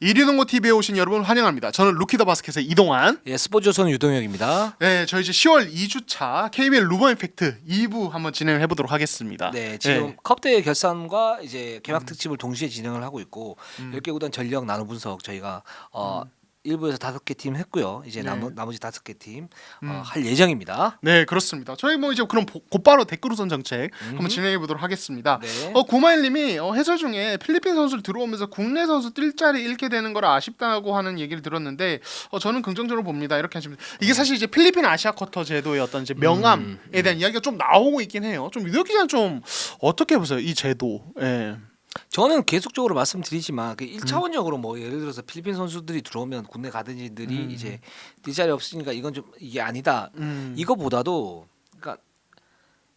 이리농구 TV에 오신 여러분 환영합니다. 저는 루키더 바스켓의 이동환. 예, 스포츠조선 유동혁입니다. 네, 저희 이제 10월 2주차 KBL 루버 임팩트 2부 한번 진행해 보도록 하겠습니다. 네, 지금 컵대회 결산과 이제 개막 특집을 동시에 진행을 하고 있고 10개 구단 전력 나눠 분석 저희가 1부에서 5개 팀 했고요. 이제 네. 나머지 5개 팀 할 예정입니다. 네, 그렇습니다. 저희 뭐 이제 그럼 곧바로 댓글 우선 정책 한번 진행해 보도록 하겠습니다. 네. 고마일님이 해설 중에 필리핀 선수를 들어오면서 국내 선수 뛸 자리 잃게 되는 걸 아쉽다고 하는 얘기를 들었는데 저는 긍정적으로 봅니다. 이렇게 하시면 이게 사실 이제 필리핀 아시아 쿼터 제도의 어떤 이제 명암에 대한 이야기가 좀 나오고 있긴 해요. 좀 유력 기자는 좀 어떻게 보세요? 이 제도. 예. 저는 계속적으로 말씀드리지만 그 1차원적으로 뭐 예를 들어서 필리핀 선수들이 들어오면 국내 가든지들이 이제 뛸 자리 없으니까 이건 좀 이게 아니다. 이거보다도 그러니까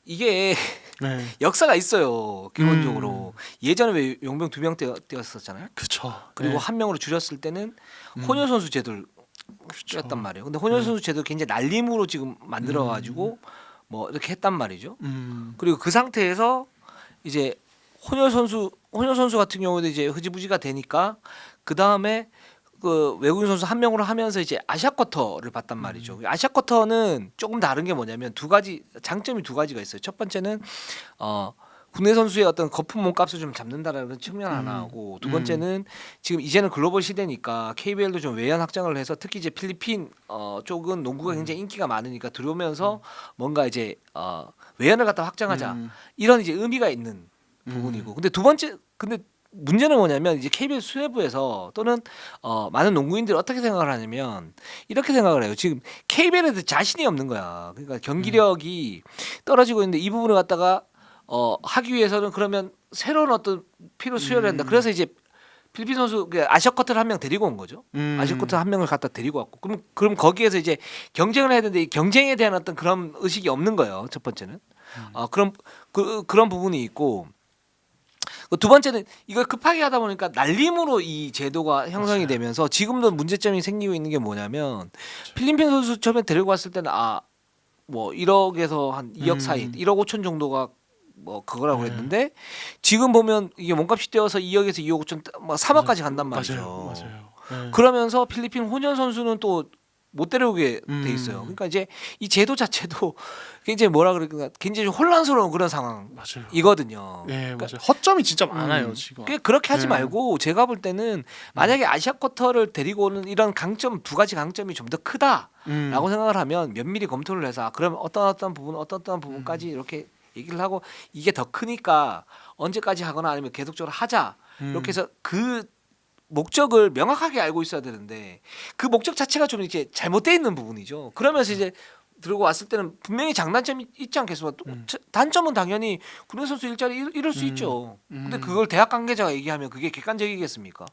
이게 네. 역사가 있어요. 기본적으로 예전에 왜 용병 2명 뛰었었잖아요. 그렇죠. 그리고 한 명으로 줄였을 때는 혼혈 선수 제도를 줄였단 말이에요. 근데 혼혈 선수 제도 굉장히 날림으로 지금 만들어 가지고 뭐 이렇게 했단 말이죠. 그리고 그 상태에서 이제 혼혈 선수 같은 경우도 이제 흐지부지가 되니까 그 다음에 그 외국인 선수 한 명으로 하면서 이제 아시아 쿼터를 봤단 말이죠. 아시아 쿼터는 조금 다른 게 뭐냐면 장점이 두 가지가 있어요. 첫 번째는 국내 선수의 어떤 거품 몸값을 좀 잡는다라는 측면 하나하고 두 번째는 지금 이제는 글로벌 시대니까 KBL도 좀 외연 확장을 해서 특히 이제 필리핀 쪽은 농구가 굉장히 인기가 많으니까 들어오면서 뭔가 이제 외연을 갖다 확장하자 이런 이제 의미가 있는 부분이고 근데 문제는 뭐냐면 이제 KBL 수뇌부에서 또는 많은 농구인들이 어떻게 생각을 하냐면 이렇게 생각을 해요. 지금 KBL에 대해 자신이 없는 거야. 그러니까 경기력이 떨어지고 있는데 이 부분을 갖다가 하기 위해서는 그러면 새로운 어떤 피로 수혈을 한다. 그래서 이제 필리핀 선수 아시아 쿼터를 한 명 데리고 온 거죠. 아시아 쿼터 한 명을 갖다 데리고 왔고 그럼 거기에서 이제 경쟁을 해야 되는데 이 경쟁에 대한 어떤 그런 의식이 없는 거예요. 첫 번째는 그런 부분이 있고. 두 번째는 이걸 급하게 하다 보니까 날림으로 이 제도가 형성이 되면서 지금도 문제점이 생기고 있는 게 뭐냐면 필리핀 선수 처음에 데리고 왔을 때는 뭐 1억에서 한 2억 사이 1억 5천 정도가 뭐 그거라고 그랬는데 지금 보면 이게 몸값이 뛰어서 2억에서 2억 5천 뭐 3억까지 간단 말이죠. 맞아요. 그러면서 필리핀 혼혈 선수는 또 못 데려오게 돼 있어요. 그러니까 이제 이 제도 자체도 굉장히 뭐라 그럴까 굉장히 혼란스러운 그런 상황이거든요. 네, 그러니까 맞아요. 허점이 진짜 많아요 지금. 그렇게 하지 말고 제가 볼 때는 만약에 아시아 쿼터를 데리고 오는 이런 강점 두 가지 강점이 좀 더 크다라고 생각을 하면 면밀히 검토를 해서 그러면 어떤 부분까지 이렇게 얘기를 하고 이게 더 크니까 언제까지 하거나 아니면 계속적으로 하자 이렇게 해서 그 목적을 명확하게 알고 있어야 되는데 그 목적 자체가 좀 이렇게 잘못되어 있는 부분이죠. 그러면서 이제 들고 왔을 때는 분명히 장단점이 있지 않겠습니까? 단점은 당연히 국내 선수 일자리 이럴 수 있죠. 근데 그걸 대학 관계자가 얘기하면 그게 객관적이겠습니까?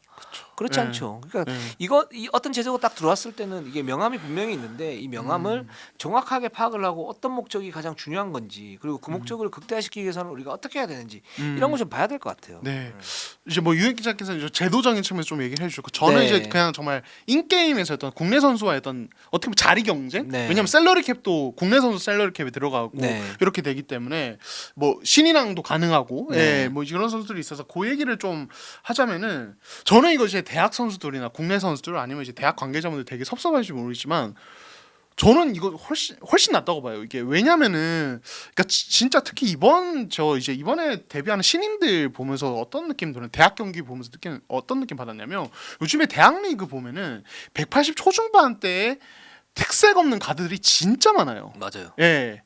그렇지 않죠. 그러니까 이 어떤 제도가 딱 들어왔을 때는 이게 명함이 분명히 있는데 이 명함을 정확하게 파악을 하고 어떤 목적이 가장 중요한 건지 그리고 그 목적을 극대화시키기 위해서는 우리가 어떻게 해야 되는지 이런 거 좀 봐야 될 것 같아요. 네. 이제 뭐 유현 기자께서 이제 제도적인 측면에서 좀 얘기를 해주셨고 저는 네. 이제 그냥 정말 인게임에서 어떤 국내 선수와의 어떤 어떻게 보면 자리 경쟁? 네. 왜냐면 샐러리 캡도 국내 선수 샐러리 캡에 들어가고 네. 이렇게 되기 때문에 뭐 신인왕도 가능하고 네. 뭐 이런 선수들이 있어서 그 얘기를 좀 하자면은 저는 이거 이제 대학 선수들이나 국내 선수들 아니면 이제 대학 관계자분들 되게 섭섭할지 모르겠지만 저는 이거 훨씬 낫다고 봐요. 이게 왜냐면은 그러니까 진짜 특히 이번에 데뷔하는 신인들 보면서 어떤 느낌 들은 대학 경기 보면서 어떤 느낌 받았냐면 요즘에 대학 리그 보면은 180 초중반대에 특색 없는 가드들이 진짜 많아요. 맞아요. 예.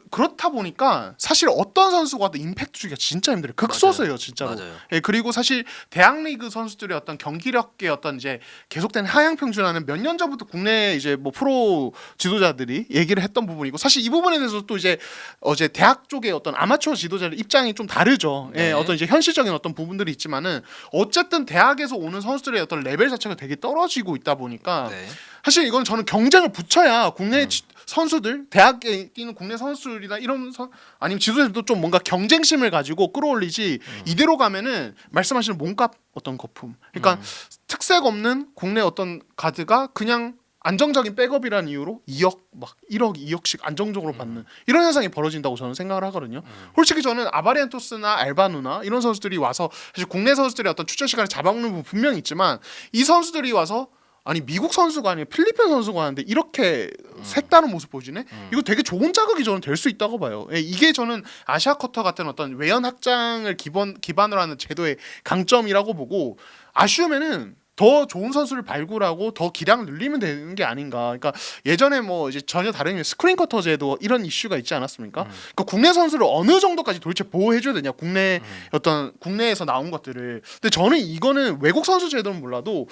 그렇다 보니까 사실 어떤 선수가 와도 임팩트 주기가 진짜 힘들어요. 극소수예요, 진짜로. 맞아요. 예, 그리고 사실 대학 리그 선수들의 어떤 경기력의 어떤 이제 계속된 하향 평준화는 몇 년 전부터 국내 이제 뭐 프로 지도자들이 얘기를 했던 부분이고 사실 이 부분에 대해서 또 이제 어제 대학 쪽의 어떤 아마추어 지도자들 입장이 좀 다르죠. 예, 네. 어떤 이제 현실적인 어떤 부분들이 있지만은 어쨌든 대학에서 오는 선수들의 어떤 레벨 자체가 되게 떨어지고 있다 보니까 네. 사실 이건 저는 경쟁을 붙여야 국내 선수들 대학에 뛰는 국내 선수들이나 이런 아니면 지도자들도 좀 뭔가 경쟁심을 가지고 끌어올리지 이대로 가면은 말씀하시는 몸값 어떤 거품 그러니까 특색 없는 국내 어떤 가드가 그냥 안정적인 백업이라는 이유로 2억 막 1억 2억씩 안정적으로 받는 이런 현상이 벌어진다고 저는 생각을 하거든요. 솔직히 저는 아바리엔토스나 알바누나 이런 선수들이 와서 사실 국내 선수들의 어떤 출전 시간을 잡아먹는 부분 분명히 있지만 이 선수들이 와서 아니 미국 선수가 아니라 필리핀 선수가 하는데 이렇게 색다른 모습 보여주네? 이거 되게 좋은 자극이 저는 될 수 있다고 봐요. 예, 이게 저는 아시아 쿼터 같은 어떤 외연 확장을 기반으로 하는 제도의 강점이라고 보고 아쉬우면은 더 좋은 선수를 발굴하고 더 기량을 늘리면 되는 게 아닌가. 그러니까 예전에 뭐 이제 전혀 다른 스크린 쿼터 제도 이런 이슈가 있지 않았습니까? 그러니까 국내 선수를 어느 정도까지 도대체 보호해줘야 되냐. 국내 어떤 국내에서 나온 것들을. 근데 저는 이거는 외국 선수 제도는 몰라도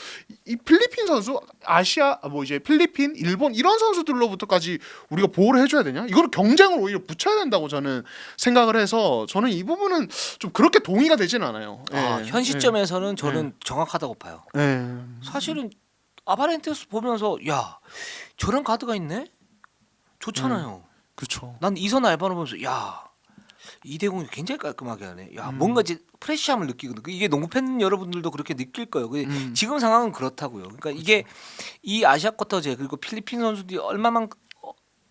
이 필리핀 선수, 아시아 뭐 이제 필리핀, 일본 이런 선수들로부터까지 우리가 보호를 해줘야 되냐? 이거를 경쟁을 오히려 붙여야 된다고 저는 생각을 해서 저는 이 부분은 좀 그렇게 동의가 되지는 않아요. 예. 현 시점에서는 저는 정확하다고 봐요. 예. 사실은 아바렌테스 보면서 야 저런 카드가 있네 좋잖아요. 그렇죠. 난 이선 알바로 보면서 야 이대공이 굉장히 깔끔하게 하네. 야 뭔가 이제 프레시함을 느끼거든. 이게 농구 팬 여러분들도 그렇게 느낄 거예요. 지금 상황은 그렇다고요. 그러니까 이게 이 아시아 쿼터제 그리고 필리핀 선수들이 얼마만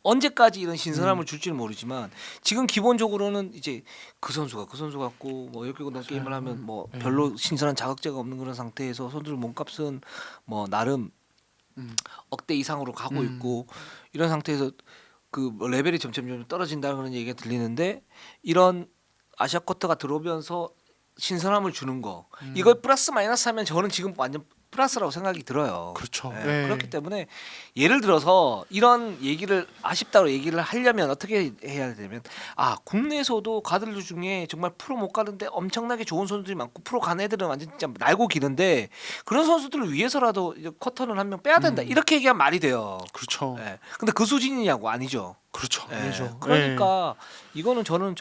언제까지 이런 신선함을 줄지는 모르지만 지금 기본적으로는 이제 그 선수가 같고 뭐 이렇게 게임을 하면 뭐 별로 신선한 자극제가 없는 그런 상태에서 선수들 몸값은 뭐 나름 억대 이상으로 가고 있고 이런 상태에서 그 레벨이 점점 떨어진다는 그런 얘기가 들리는데 이런 아시아 쿼터가 들어오면서 신선함을 주는 거 이걸 플러스 마이너스 하면 저는 지금 완전 플러스라고 생각이 들어요. 그렇죠. 예, 네. 그렇기 때문에 예를 들어서 이런 얘기를 아쉽다고 얘기를 하려면 어떻게 해야 되냐면 국내에서도 가들 중에 정말 프로 못 가는데 엄청나게 좋은 선수들이 많고 프로 간 애들은 완전 진짜 날고 기는데 그런 선수들을 위해서라도 이제 쿼터는 한 명 빼야 된다 이렇게 얘기하면 말이 돼요. 그렇죠. 예. 근데 그 수준이냐고 아니죠. 그렇죠. 예. 아니죠. 그러니까 이거는 저는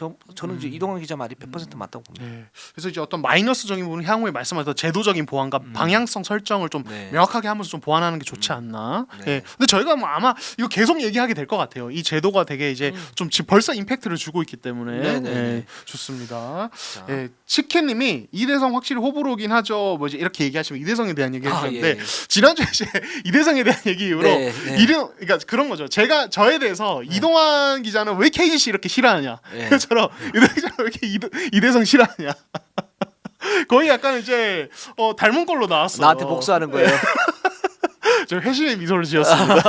이제 이동환 기자 말이 100% 맞다고 봅니다. 네. 그래서 이제 어떤 마이너스적인 부분 향후에 말씀하셨던 제도적인 보완과 방향성 설정을 좀 네. 명확하게 하면서 좀 보완하는 게 좋지 않나. 네. 네. 근데 저희가 뭐 아마 이거 계속 얘기하게 될 것 같아요. 이 제도가 되게 이제 좀 지금 벌써 임팩트를 주고 있기 때문에 네, 네, 네. 네, 좋습니다. 자. 네, 치케님이 이대성 확실히 호불호긴 하죠. 뭐 이제 이렇게 얘기하시면 이대성에 대한 얘기 해주셨는데 예. 지난주에 이제 이대성에 대한 얘기 이후로 네, 네. 그러니까 그런 거죠. 저에 대해서 이동환 기자는 왜 KGC 이렇게 싫어하냐. 네. 그처럼 이동환 기자는 왜 이렇게 이대성 싫어하냐. 거의 약간 이제 닮은 걸로 나왔어요. 나한테 복수하는 거예요. 저 회심의 미소를 지었습니다.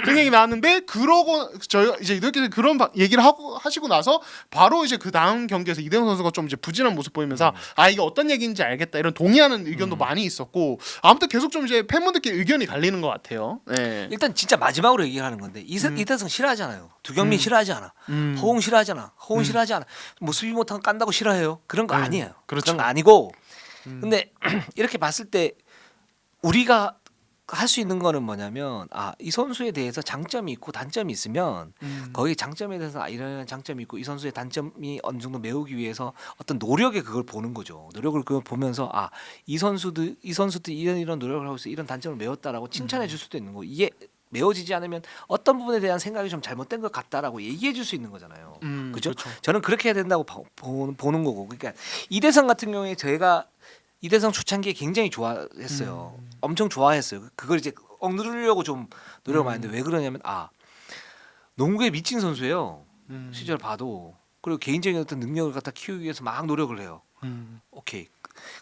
그런 얘기 나왔는데 그러고 저희가 이제 이렇게 그런 얘기를 하시고 나서 바로 이제 그 다음 경기에서 이대성 선수가 좀 이제 부진한 모습 보이면서 이게 어떤 얘기인지 알겠다 이런 동의하는 의견도 많이 있었고 아무튼 계속 좀 이제 팬분들끼리 의견이 갈리는 것 같아요. 네. 일단 진짜 마지막으로 얘기하는 건데 이대성 싫어하잖아요. 두경민 싫어하지 않아. 허웅 싫어하잖아. 허웅 싫어하지 않아. 뭐 수비 못하면 깐다고 싫어해요. 그런 거 아니에요. 그렇죠. 그런 거 아니고. 근데 이렇게 봤을 때 우리가 할 수 있는 거는 뭐냐면 이 선수에 대해서 장점이 있고 단점이 있으면 거기 장점에 대해서 이런 장점이 있고 이 선수의 단점이 어느 정도 메우기 위해서 어떤 노력에 그걸 보는 거죠. 노력을 그걸 보면서 이 선수들 이런 노력을 하고 있어 이런 단점을 메웠다라고 칭찬해 줄 수도 있는 거. 이게 메워지지 않으면 어떤 부분에 대한 생각이 좀 잘못된 것 같다라고 얘기해 줄 수 있는 거잖아요. 그죠? 그렇죠. 저는 그렇게 해야 된다고 보는 거고. 그러니까 이대성 같은 경우에 제가 이대성 초창기에 굉장히 좋아했어요. 엄청 좋아했어요. 그걸 이제 억누르려고 좀 노력을 많이 했는데 왜 그러냐면 농구에 미친 선수예요. 시절 봐도. 그리고 개인적인 어떤 능력을 갖다 키우기 위해서 막 노력을 해요. 오케이.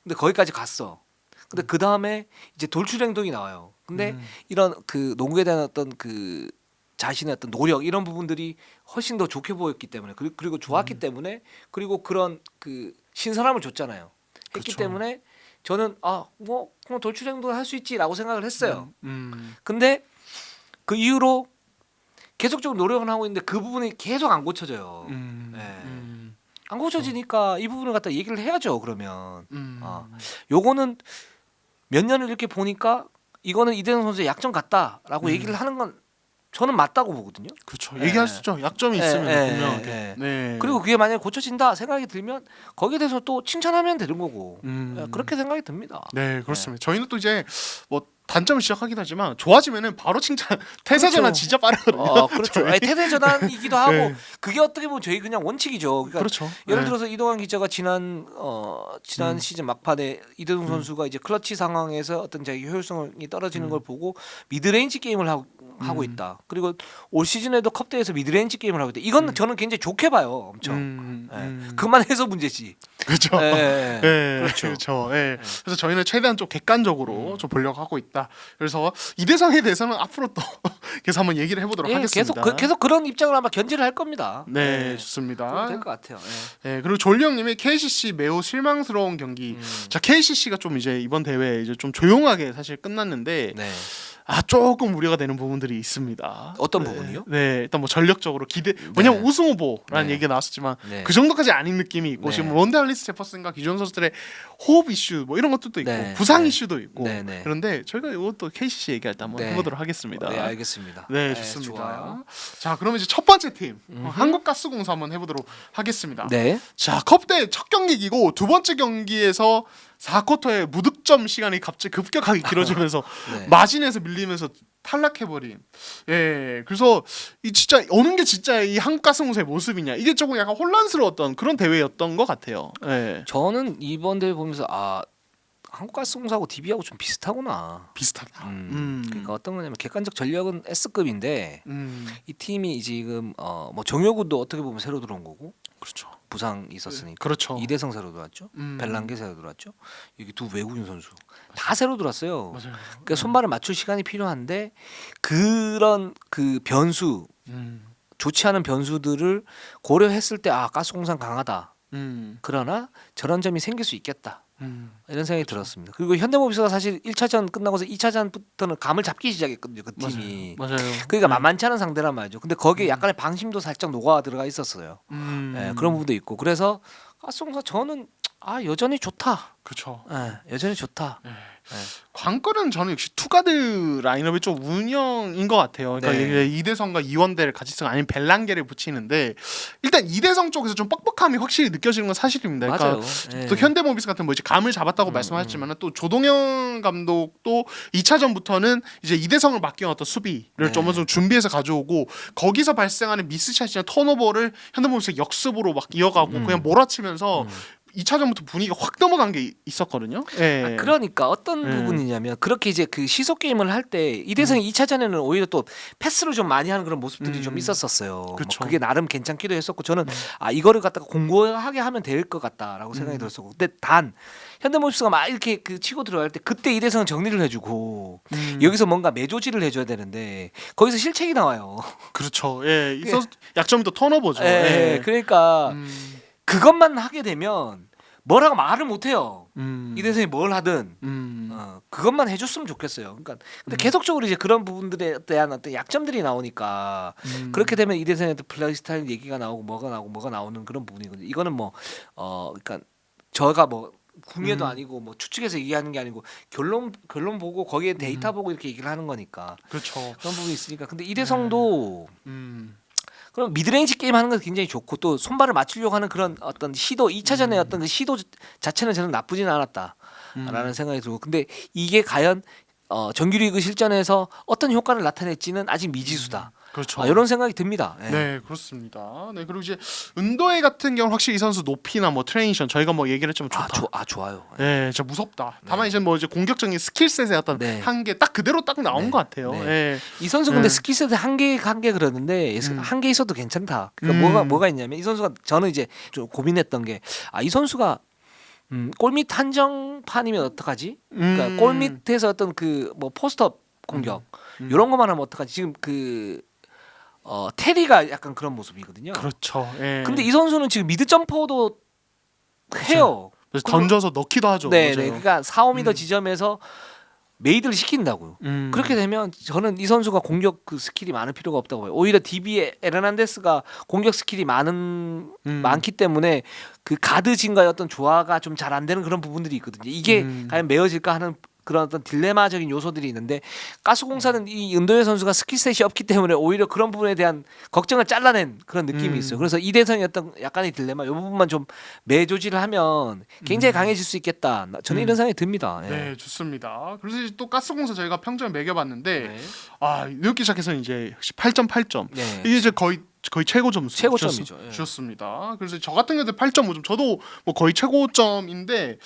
근데 거기까지 갔어. 근데 그 다음에 이제 돌출 행동이 나와요. 근데 이런 그 농구에 대한 어떤 그 자신의 어떤 노력 이런 부분들이 훨씬 더 좋게 보였기 때문에 그리고 좋았기 때문에 그리고 그런 그 신선함을 줬잖아요. 했기 그렇죠. 때문에 저는 뭐 그냥 돌출 행동을 할 수 있지라고 생각을 했어요. 음. 근데 그 이후로 계속적으로 노력을 하고 있는데 그 부분이 계속 안 고쳐져요. 안 고쳐지니까 이 부분을 갖다 얘기를 해야죠. 그러면 요거는 몇 년을 이렇게 보니까 이거는 이대성 선수의 약점 같다라고 얘기를 하는 건 저는 맞다고 보거든요. 그렇죠. 예. 얘기할 수 있죠. 약점이 예, 있으면 예, 분명하게. 예. 네. 그리고 그게 만약에 고쳐진다 생각이 들면 거기에 대해서 또 칭찬하면 되는 거고 예, 그렇게 생각이 듭니다. 네, 그렇습니다. 저희는 또 이제 뭐 단점을 지적하긴 하지만 좋아지면은 바로 칭찬. 태세 전환 그렇죠. 진짜 빠르거든요. 그렇죠. 저희. 아니, 태세 전환이기도 하고 네. 그게 어떻게 보면 저희 그냥 원칙이죠. 그러니까 그렇죠. 예를 네. 들어서 이동환 기자가 지난 시즌 막판에 이대동 선수가 이제 클러치 상황에서 어떤 자기 효율성이 떨어지는 걸 보고 미드레인지 게임을 하고 있다. 그리고 올 시즌에도 컵대에서 미드레인지 게임을 하고 있다. 이건 저는 굉장히 좋게 봐요. 엄청. 그만 해서 문제지. 그렇죠. 예, 예, 그렇죠. 그렇죠. 예. 그래서 저희는 최대한 좀 객관적으로 좀 보려고 하고 있다. 그래서 이대성에 대해서는 앞으로 또 계속 한번 얘기를 해보도록 예, 하겠습니다. 계속 그런 입장을 아마 견지를 할 겁니다. 네, 좋습니다. 될 것 같아요. 예. 네, 그리고 졸리형님이 KCC 매우 실망스러운 경기. 자, KCC가 좀 이제 이번 대회 이제 좀 조용하게 사실 끝났는데 네. 조금 우려가 되는 부분들이 있습니다. 어떤 네. 부분이요? 네, 일단 뭐 전력적으로 왜냐면 네. 우승 후보라는 네. 얘기가 나왔었지만 네. 그 정도까지 아닌 느낌이 있고 네. 지금 론데 할리스 제퍼슨과 기존 선수들의 호흡 이슈 뭐 이런 것들도 있고 네. 부상 네. 이슈도 있고 네. 네. 그런데 저희가 이것도 KCC 얘기할 때 한번 네. 해보도록 하겠습니다. 네, 알겠습니다. 네, 좋습니다. 좋아요. 자, 그러면 이제 첫 번째 팀 한국가스공사 한번 해보도록 하겠습니다. 네. 자, 컵대 첫 경기이고 두 번째 경기에서 4쿼터에 무득점 시간이 갑자기 급격하게 길어지면서 네. 마진에서 밀리면서 탈락해버린. 예, 그래서 이 진짜 어느 게 진짜 이 한국가스공사의 모습이냐 이게 조금 약간 혼란스러웠던 그런 대회였던 것 같아요. 예, 저는 이번 대회 보면서 한국가스공사하고 DB하고 좀 비슷하구나. 비슷하다. 그러니까 어떤 거냐면 객관적 전력은 S급인데 음, 이 팀이 지금 뭐 정효구도 어떻게 보면 새로 들어온 거고 그렇죠. 부상 있었으니까 그렇죠. 이대성 새로 들어왔죠. 음. 벨랑게 새로 들어왔죠. 여기 두 외국인 선수 다 새로 들어왔어요. 맞아요. 그러니까 손발을 맞출 시간이 필요한데 그런 그 변수 좋지 않은 변수들을 고려했을 때 가스공사는 강하다. 그러나 저런 점이 생길 수 있겠다. 이런 생각이 들었습니다. 그리고 현대모비스가 사실 1차전 끝나고서 2차전부터는 감을 잡기 시작했거든요. 그 팀이. 맞아요. 그러니까 만만치 않은 상대란 말이죠. 근데 거기에 약간의 방심도 살짝 녹아 들어가 있었어요. 예, 그런 부분도 있고. 그래서 가스공사 저는 여전히 좋다. 그렇죠. 예, 여전히 좋다. 관건은 저는 역시 투가드 라인업의 좀 운영인 것 같아요. 그러니까 네. 이대성과 이원대를 같이 쓰고 아니면 벨랑게를 붙이는데 일단 이대성 쪽에서 좀 뻑뻑함이 확실히 느껴지는 건 사실입니다. 맞아요. 그러니까 예. 또 현대모비스 같은 뭐 이제 감을 잡았다고 말씀하셨지만 또 조동현 감독도 2차전부터는 이제 이대성을 맡긴 어떤 수비를 네. 좀 어느 정도 준비해서 가져오고 거기서 발생하는 미스샷이나 턴오버를 현대모비스 역습으로 막 이어가고 그냥 몰아치면서 2차전부터 분위기가 확 넘어간 게 있었거든요. 예. 그러니까 어떤 부분이냐면 그렇게 이제 그 시속 게임을 할 때 이대성이 2차전에는 오히려 또 패스를 좀 많이 하는 그런 모습들이 좀 있었었어요. 그쵸. 뭐 그게 나름 괜찮기도 했었고 저는 이거를 갖다가 공고하게 하면 될 것 같다라고 생각이 들었었고 근데 단 현대모비스가 막 이렇게 그 치고 들어갈 때 그때 이대성은 정리를 해주고 여기서 뭔가 매조지를 해줘야 되는데 거기서 실책이 나와요. 그렇죠. 예. 이 선수 약점이 또 턴오버죠. 예, 그러니까 그것만 하게 되면 뭐라고 말을 못해요. 이대성이 뭘 하든 그것만 해줬으면 좋겠어요. 그러니까 근데 계속적으로 이제 그런 부분들에 대한 어떤 약점들이 나오니까 그렇게 되면 이대성의 플레이 스타일 얘기가 나오고 뭐가 나오는 그런 부분이거든요. 이거는 뭐 그러니까 저가 뭐 궁예도 아니고 뭐 추측해서 얘기하는 게 아니고 결론 보고 거기에 데이터 보고 이렇게 얘기를 하는 거니까 그렇죠. 그런 부분이 있으니까 근데 이대성도 음. 그럼 미드레인지 게임 하는 건 굉장히 좋고 또 손발을 맞추려고 하는 그런 어떤 시도 2차전의 어떤 그 시도 자체는 저는 나쁘지는 않았다라는 생각이 들고 근데 이게 과연 정규리그 실전에서 어떤 효과를 나타낼지는 아직 미지수다. 그렇죠. 이런 생각이 듭니다. 예. 네, 그렇습니다. 네, 그리고 이제 은도회 같은 경우 확실히 이 선수 높이나 뭐 트레이션 저희가 뭐 얘기를 했지만 좋다. 좋아요. 네, 진짜 무섭다. 다만 이제 뭐 이제 공격적인 스킬셋의 어떤 네. 한계 딱 그대로 딱 나온 네. 것 같아요. 네. 예. 이 선수 근데 스킬셋 한개 그러는데 한 개 있어도 괜찮다. 그러니까 뭐가 있냐면 이 선수가 저는 이제 좀 고민했던 게 이 선수가 골밑 한정판이면 어떡하지? 그러니까 골밑에서 어떤 그 뭐 포스트업 공격 이런 것만 하면 어떡하지? 지금 그 테리가 약간 그런 모습이거든요. 그렇죠. 예. 근데 이 선수는 지금 미드 점퍼도 해요. 그래서 던져서 넣기도 하죠. 네, 맞아요. 그러니까 4-5m 지점에서 메이드를 시킨다고요. 그렇게 되면 저는 이 선수가 공격 그 스킬이 많을 필요가 없다고 봐요. 오히려 DB의 에르난데스가 공격 스킬이 많기 때문에 그 가드진과의 어떤 조화가 좀 잘 안 되는 그런 부분들이 있거든요. 이게 과연 메어질까 하는 그런 어떤 딜레마적인 요소들이 있는데 가스공사는 이 은도혜 선수가 스킬셋이 없기 때문에 오히려 그런 부분에 대한 걱정을 잘라낸 그런 느낌이 있어요. 그래서 이대성의 어떤 약간의 딜레마 이 부분만 좀 매조지를 하면 굉장히 강해질 수 있겠다. 저는 이런 생각이 듭니다. 예. 네, 좋습니다. 그래서 이제 또 가스공사 저희가 평점을 매겨봤는데 네. 이렇게 시작해서 이제 8.8점. 네. 이게 이제 거의 최고 점수 최고점이죠. 예. 주셨습니다. 그래서 저 같은 경우도 8.5점. 저도 뭐 거의 최고점인데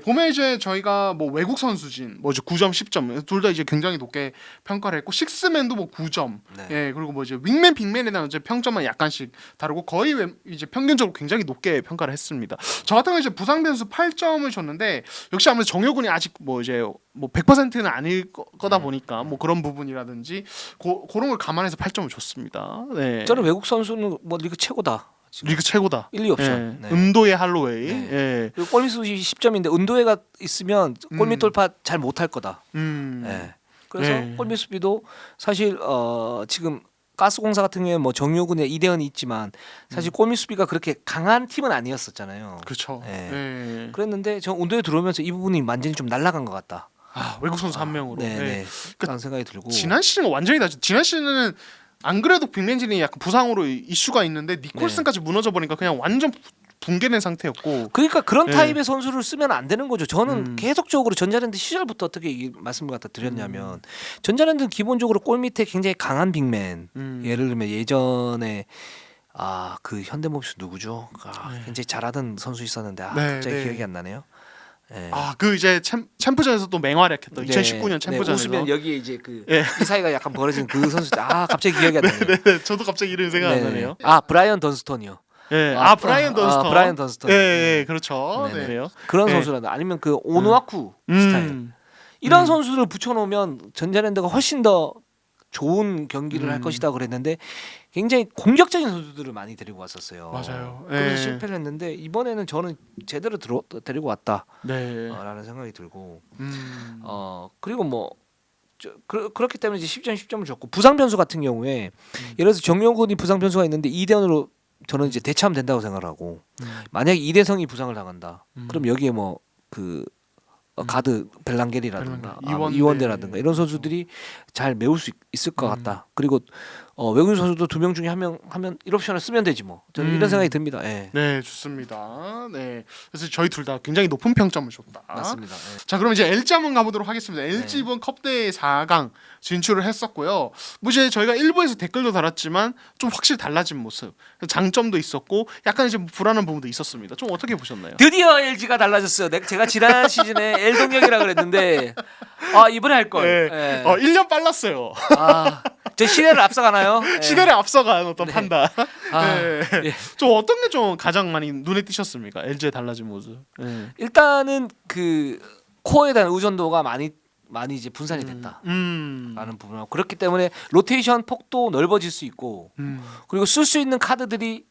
보면 이제 저희가 뭐 외국 선수진 뭐 이제 9점, 10점 둘 다 이제 굉장히 높게 평가를 했고 식스맨도 뭐 9점. 네. 그리고 뭐 이제 윙맨, 빅맨에 대한 이제 평점만 약간씩 다르고 거의 이제 평균적으로 굉장히 높게 평가를 했습니다. 저 같은 경우 이제 부상 변수 8점을 줬는데 역시 아무래도 정효군이 아직 뭐 이제 뭐 100%는 아닐 거다 보니까 뭐 그런 부분이라든지 그런 걸 감안해서 8점을 줬습니다. 네. 저는 외국 선수는 뭐 리그 최고다. 지금. 리그 최고다. 1, 2 옵션. 네. 은도의 할로웨이. 네. 예. 그리고 골밑슛이 10점인데 은도혜가 있으면 골밑 돌파 잘 못할 거다. 예. 그래서 네. 골밑 수비도 사실 지금 가스공사 같은 경우에 뭐 정효군의 이대현이 있지만 사실 골밑 수비가 그렇게 강한 팀은 아니었었잖아요. 그렇죠. 네. 예. 그랬는데 저 운동에 들어오면서 이 부분이 완전히 좀 날아간 것 같다. 외국 선수 한 명으로. 네. 그런 생각이 들고. 지난 시즌은 완전히 다르죠. 지난 시즌은 안 그래도 빅맨진이 약간 부상으로 이슈가 있는데 니콜슨까지 무너져 버리니까 그냥 완전 붕괴된 상태였고. 그러니까 그런 네. 타입의 선수를 쓰면 안 되는 거죠. 저는 계속적으로 전자랜드 시절부터 어떻게 이 말씀을 갖다 드렸냐면 전자랜드는 기본적으로 골 밑에 굉장히 강한 빅맨. 예를 들면 예전에 그 현대모비스 누구죠? 굉장히 잘하던 선수 있었는데 갑자기 기억이 안 나네요. 네. 그 이제 챔프전에서 또 맹활약했던 2019년 챔프전에서. 웃으면 여기에 이제 그 네. 이 사이가 약간 벌어진 그 선수. 갑자기 기억이 안 나네요. 네, 저도 갑자기 이름 생각 안 나네요. 브라이언 던스톤이요. 예. 브라이언 던스턴. 브라이언 던스턴. 예, 그렇죠. 네네. 네. 그런 네. 선수라도 아니면 그 오누아쿠 스타일. 이런 선수를 붙여놓으면 전자랜드가 훨씬 더 좋은 경기를 할 것이다 그랬는데 굉장히 공격적인 선수들을 많이 데리고 왔었어요. 맞아요. 그래서 예. 실패를 했는데 이번에는 저는 제대로 데리고 왔다. 네. 라는 생각이 들고 그리고 뭐 그렇기 때문에 이제 10점을 줬고 부상 변수 같은 경우에 예를 들어서 정용군이 부상 변수가 있는데 이대현으로 저는 이제 대체하면 된다고 생각하고 만약에 이대성이 부상을 당한다. 그럼 여기에 뭐 그 가드 벨랑겔이라든가 이원대라든가 이런 선수들이 잘 메울 수 있을 것 같다. 그리고 외국인 선수도 2명 중에 1명 하면 1옵션을 쓰면 되지 뭐. 저는 이런 생각이 듭니다. 예. 네, 좋습니다. 네. 그래서 저희 둘 다 굉장히 높은 평점을 줬다. 맞습니다. 예. 자, 그럼 이제 LG 한번 가보도록 하겠습니다. LG 이번 컵대회 4강 진출을 했었고요. 뭐 이제 저희가 1부에서 댓글도 달았지만 좀 확실히 달라진 모습, 장점도 있었고 약간 이제 불안한 부분도 있었습니다. 좀 어떻게 보셨나요? 드디어 LG가 달라졌어요. 제가 지난 시즌에 L동력이라 그랬는데 이번에 할 걸. 네. 예. 1년 빨랐어요. 저 시대를 앞서가나요? 예. 시대를 앞서간 어떤 판단. 네. 예. 좀 어떤 게 좀 가장 많이 눈에 띄셨습니까? LG의 달라진 모습. 네. 일단은 그 코어에 대한 의존도가 많이 이제 분산이 됐다. 라는 부분하고 그렇기 때문에 로테이션 폭도 넓어질 수 있고 그리고 쓸 수 있는 카드들이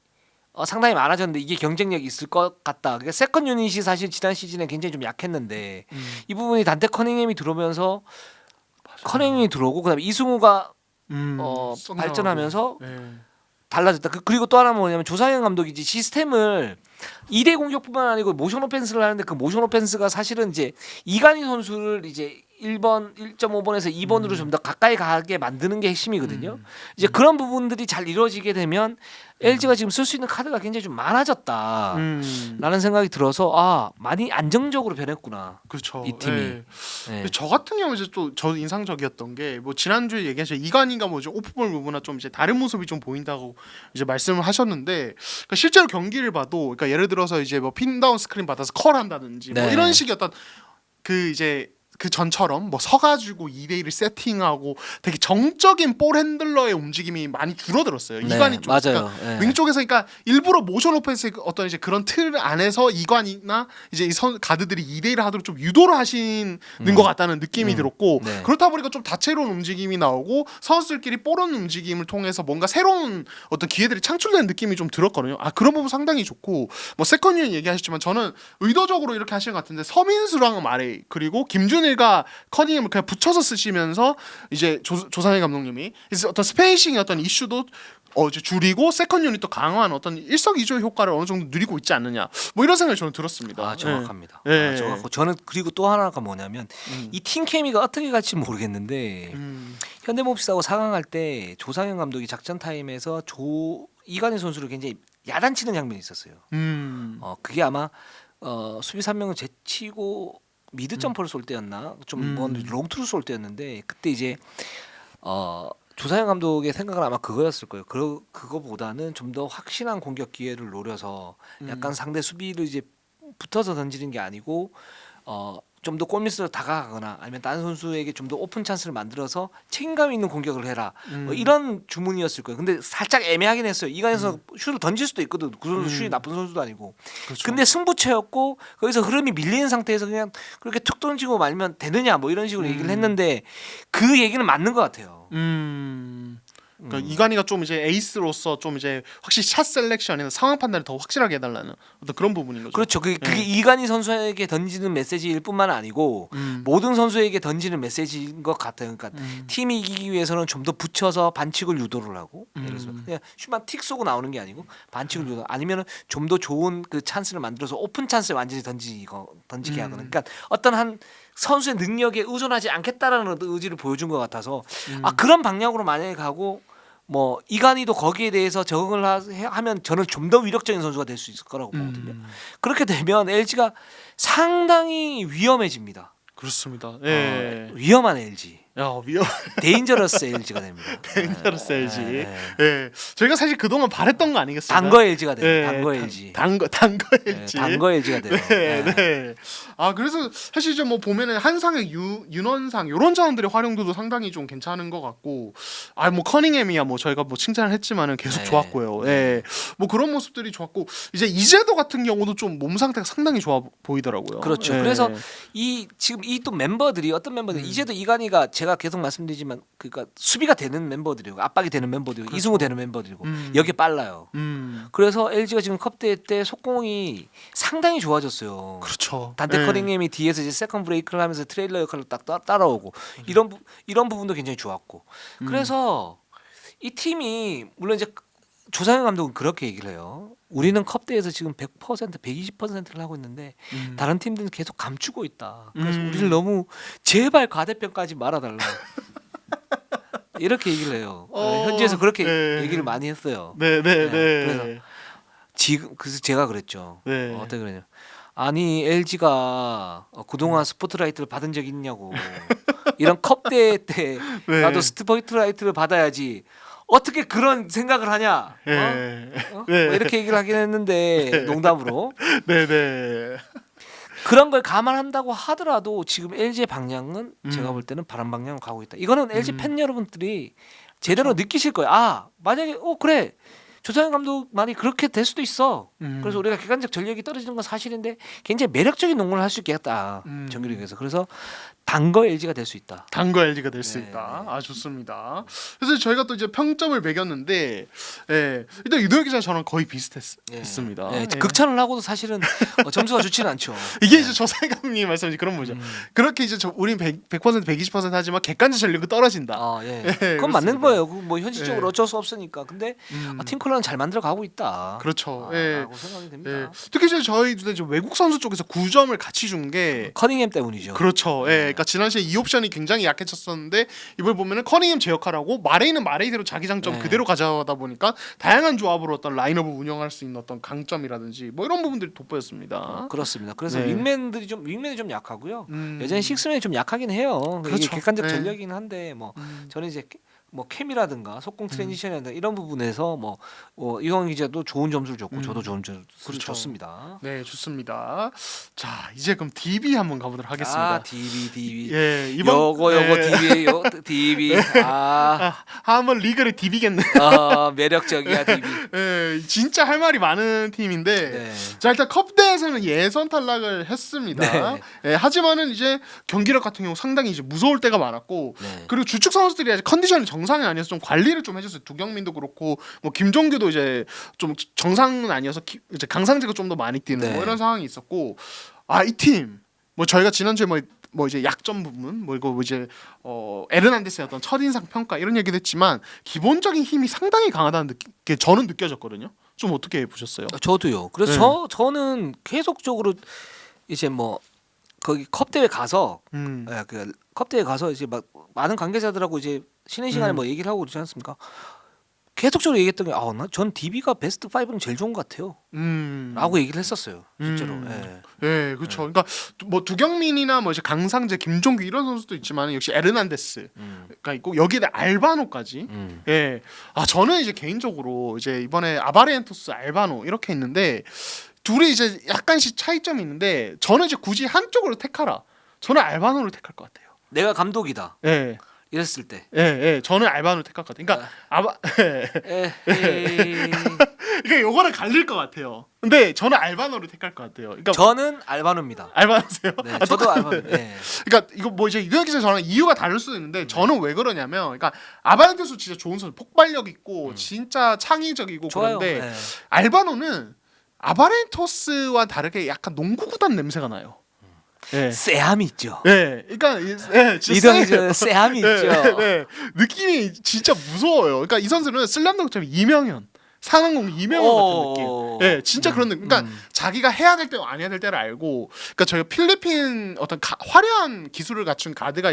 상당히 많아졌는데 이게 경쟁력이 있을 것 같다. 그러니까 세컨 유닛이 사실 지난 시즌에 굉장히 좀 약했는데 이 부분이 단테 커닝햄이 들어오면서 커닝햄이 들어오고 그다음에 이승우가 발전하면서 달라졌다. 그리고 또 하나 뭐냐면 조상현 감독이 이제 시스템을 2대 공격뿐만 아니고 모션 오펜스를 하는데 그 모션 오펜스가 사실은 이제 이관희 선수를 이제 1번, 1.5번에서 2번으로 좀 더 가까이 가게 만드는 게 핵심이거든요. 이제 그런 부분들이 잘 이루어지게 되면 LG가 지금 쓸 수 있는 카드가 굉장히 좀 많아졌다라는 생각이 들어서 많이 안정적으로 변했구나. 그렇죠. 이 팀이. 네. 네. 저 같은 경우 이제 또 저 인상적이었던 게 뭐 지난주에 얘기하신 이관희가 뭐좀 오프볼 부분이나 좀 이제 다른 모습이 좀 보인다고 이제 말씀을 하셨는데 그러니까 실제로 경기를 봐도 그러니까 예를 들어서 이제 뭐 핀다운 스크린 받아서 컬한다든지 뭐 네. 이런 식의 어떤 그 이제 그 전처럼 뭐 서가지고 2대1을 세팅하고 되게 정적인 볼 핸들러의 움직임이 많이 줄어들었어요. 네, 이관희 쪽, 맞아요. 그러니까 네. 윙 쪽에서 그러니까 일부러 모션 오펜스의 어떤 이제 그런 틀 안에서 이관이나 이제 이 가드들이 2대1을 하도록 좀 유도를 하시는 것 같다는 느낌이 들었고 네. 그렇다 보니까 좀 다채로운 움직임이 나오고 선수들끼리 뽀른 움직임을 통해서 뭔가 새로운 어떤 기회들이 창출되는 느낌이 좀 들었거든요. 그런 부분 상당히 좋고 뭐 세컨 유닛 얘기하셨지만 저는 의도적으로 이렇게 하시는 것 같은데 서민수랑 마레이 그리고 김준일과 커닝햄을 그냥 붙여서 쓰시면서 이제 조상현 감독님이 어떤 스페이싱의 어떤 이슈도 이제 줄이고 세컨 유닛도 강화한 어떤 일석이조의 효과를 어느 정도 누리고 있지 않느냐. 뭐 이런 생각이 저는 들었습니다. 아 정확합니다. 예. 정확하고 저는 그리고 또 하나가 뭐냐면 이 팀 케미가 어떻게 갈지 모르겠는데 현대모비스하고 4강할 때 조상현 감독이 작전 타임에서 이관희 선수를 굉장히 야단치는 장면이 있었어요. 그게 아마 수비 3명을 제치고 미드 점퍼를 쏠 때였나 좀뭐 롱투를 쏠 때였는데 그때 이제 조상현 감독의 생각은 아마 그거였을 거예요. 그거보다는 좀 더 확실한 공격 기회를 노려서 약간 상대 수비를 이제 붙어서 던지는 게 아니고 좀 더 골밑으로 다가가거나 아니면 다른 선수에게 좀 더 오픈 찬스를 만들어서 책임감 있는 공격을 해라. 뭐 이런 주문이었을 거예요. 근데 살짝 애매하긴 했어요. 이간에서 슛을 던질 수도 있거든. 그 선수 슛이 나쁜 선수도 아니고. 그렇죠. 근데 승부처였고 거기서 흐름이 밀리는 상태에서 그냥 그렇게 툭 던지고 말면 되느냐 뭐 이런 식으로 얘기를 했는데 그 얘기는 맞는 것 같아요. 그러니까 이관희가 좀 이제 에이스로서 좀 이제 확실히 샷 셀렉션이나 상황 판단을 더 확실하게 해달라는 어떤 그런 부분인 거죠. 그렇죠. 그게 이관희 선수에게 던지는 메시지일 뿐만 아니고 모든 선수에게 던지는 메시지인 것 같아요. 그러니까 팀이 이기기 위해서는 좀 더 붙여서 반칙을 유도를 하고 예를 들어서 그냥 슛만 틱 쏘고 나오는 게 아니고 반칙을 유도 아니면은 좀 더 좋은 그 찬스를 만들어서 오픈 찬스를 완전히 던지게 하거나 그러니까 어떤 한 선수의 능력에 의존하지 않겠다라는 어떤 의지를 보여준 것 같아서 그런 방향으로 만약에 가고 뭐 이관희도 거기에 대해서 적응을 하면 저는 좀 더 위력적인 선수가 될 수 있을 거라고 보거든요. 그렇게 되면 LG가 상당히 위험해집니다. 그렇습니다. 예. 위험한 LG. 위험. 데인저러스 LG가 됩니다. 데인저러스 LG. 예. 저희가 사실 그동안 바랬던 거 아니겠습니까? 단거 LG가 됩니다. 단거 LG. 단거 LG. 단거 LG가 돼요. 네. 그래서 사실 좀 뭐 보면은 한상혁, 윤원상 이런 자원들의 활용도도 상당히 좀 괜찮은 것 같고, 뭐 커닝햄이야 뭐 저희가 뭐 칭찬을 했지만은 계속 좋았고요. 예. 뭐 그런 모습들이 좋았고 이제 이재도 같은 경우도 좀 몸 상태가 상당히 좋아 보이더라고요. 그렇죠. 예. 그래서 지금 이 또 멤버들이 어떤 멤버들 이제도 이관희가 제가 계속 말씀드리지만 그러니까 수비가 되는 멤버들이고 압박이 되는 멤버들이고 그렇죠. 이승우 되는 멤버들이고 여기 빨라요. 그래서 LG가 지금 컵대회 때 속공이 상당히 좋아졌어요. 그렇죠. 단테 예. 커닝햄이 뒤에서 이제 세컨 브레이크를 하면서 트레일러 역할로 딱 따라오고 이런 부분도 굉장히 좋았고 그래서 이 팀이 물론 이제 조상현 감독은 그렇게 얘기를 해요. 우리는 컵대에서 지금 100%, 120%를 하고 있는데 다른 팀들은 계속 감추고 있다. 그래서 우리를 너무 제발 과대평가하지 말아달라. 이렇게 얘기를 해요. 현지에서 그렇게 네. 얘기를 많이 했어요. 네. 그래서 그래서 제가 그랬죠. 네. 어떻게 그러냐. 아니 LG가 그동안 스포트라이트를 받은 적이 있냐고. 이런 컵대회 때 네. 나도 스포트라이트를 받아야지. 어떻게 그런 생각을 하냐? 네. 뭐 이렇게 얘기를 하긴 했는데 농담으로 네. 그런 걸 감안한다고 하더라도 지금 LG의 방향은 제가 볼 때는 바람 방향으로 가고 있다. 이거는 LG 팬 여러분들이 제대로 느끼실 거예요. 만약에 그래 조상현 감독 말이 그렇게 될 수도 있어. 그래서 우리가 객관적 전력이 떨어지는 건 사실인데 굉장히 매력적인 농구를 할 수 있겠다. 정규리그에서 그래서 단거 LG가 될 수 있다. 단거 LG가 될 수 네. 있다. 좋습니다. 그래서 저희가 또 이제 평점을 매겼는데, 일단 유도혁 기자 저랑 거의 비슷했습니다. 극찬을 하고도 사실은 점수가 좋지는 않죠. 이게 이제 조사감님 말씀이 그런 거죠. 그렇게 이제 우린 100%, 120% 하지만 객관적 전력은 떨어진다. 그건 맞는 거예요. 뭐 현실적으로 어쩔 수 없으니까. 근데 팀 컬러는 잘 만들어 가고 있다. 그렇죠. 라고 생각이 됩니다. 특히 이제 저희도 이제 외국 선수 쪽에서 9점을 같이 준 게 커닝햄 때문이죠. 그렇죠. 그러니까 지난 시즌 이 옵션이 굉장히 약해졌었는데 이걸 보면은 커닝햄 제 역할하고 마레이는 마레이대로 자기 장점 그대로 가져가다 보니까 다양한 조합으로 어떤 라인업을 운영할 수 있는 어떤 강점이라든지 뭐 이런 부분들이 돋보였습니다. 그렇습니다. 그래서 네. 윙맨이 좀 약하고요. 여전히 식스맨이 좀 약하긴 해요. 그렇죠. 이게 객관적 네. 전력이긴 한데 뭐 저는 이제 뭐 캠이라든가 속공 트랜지션이라든가 이런 부분에서 뭐 이광 기자도 좋은 점수를 줬고 저도 좋은 점수를 그렇죠. 줬습니다. 네, 좋습니다. 자, 이제 그럼 DB 한번 가보도록 하겠습니다. DB. 이번 요거 DB. 한번 리그를 DB겠네. 매력적이야 DB. 진짜 할 말이 많은 팀인데. 네. 자, 일단 컵대에서는 예선 탈락을 했습니다. 하지만은 이제 경기력 같은 경우 상당히 이제 무서울 때가 많았고, 네. 그리고 주축 선수들이 아직 컨디션이 정상이 아니어서 좀 관리를 좀 해줬어요. 두경민도 그렇고, 뭐 김종규도 이제 좀 정상은 아니어서 이제 강상재가 좀 더 많이 뛰는 네. 뭐 이런 상황이 있었고, 이 팀. 뭐 저희가 지난주에 뭐 뭐 이제 약점 부분 뭐 이거 뭐 이제 에르난데스의 어떤 첫인상 평가 이런 얘기도 했지만 기본적인 힘이 상당히 강하다는 게 저는 느껴졌거든요. 좀 어떻게 보셨어요? 저도요. 그래서 저는 계속적으로 이제 뭐 거기 컵 대회 가서 그 컵 대회 가서 이제 막 많은 관계자들하고 이제 쉬는 시간에 뭐 얘기를 하고 그러지 않습니까? 계속적으로 얘기했던 게 전 DB가 베스트 5는 제일 좋은 것 같아요. 라고 얘기를 했었어요. 실제로. 예. 예, 그렇죠. 그러니까 뭐 두경민이나 뭐 이제 강상재, 김종규 이런 선수도 있지만 역시 에르난데스가 있고 여기에 알바노까지. 예. 저는 이제 개인적으로 이제 이번에 아바레엔토스, 알바노 이렇게 있는데 둘이 이제 약간씩 차이점이 있는데 저는 이제 굳이 한쪽으로 택하라. 저는 알바노를 택할 것 같아요. 내가 감독이다. 예. 이랬을 때. 예. 저는 알바노를 택할 것 같아요. 그러니까 이게 요거는 갈릴 것 같아요. 근데 저는 알바노를 택할 것 같아요. 그러니까 저는 알바노입니다. 알바노세요? 네, 저도 알바노. 예. 그러니까 이거 뭐 이제 유현 기자 저는 이유가 다를 수도 있는데 저는 왜 그러냐면 그러니까 아바렌테스 진짜 좋은 선수, 폭발력 있고 진짜 창의적이고 좋아요. 그런데 예. 알바노는 아바렌토스와 다르게 약간 농구 구단 냄새가 나요. 예. 쎄함이 있죠. 예. 그러니까 진짜 리더이즈 쎄함이 예, 있죠. 네. 느낌이 진짜 무서워요. 그러니까 이 선수는 슬램덩크처럼 이명현 산왕공 이명현 같은 느낌. 예, 진짜 그런 느낌. 그러니까 자기가 해야 될 때와 안 해야 될 때를 알고. 그러니까 저희가 필리핀 어떤 화려한 기술을 갖춘 가드가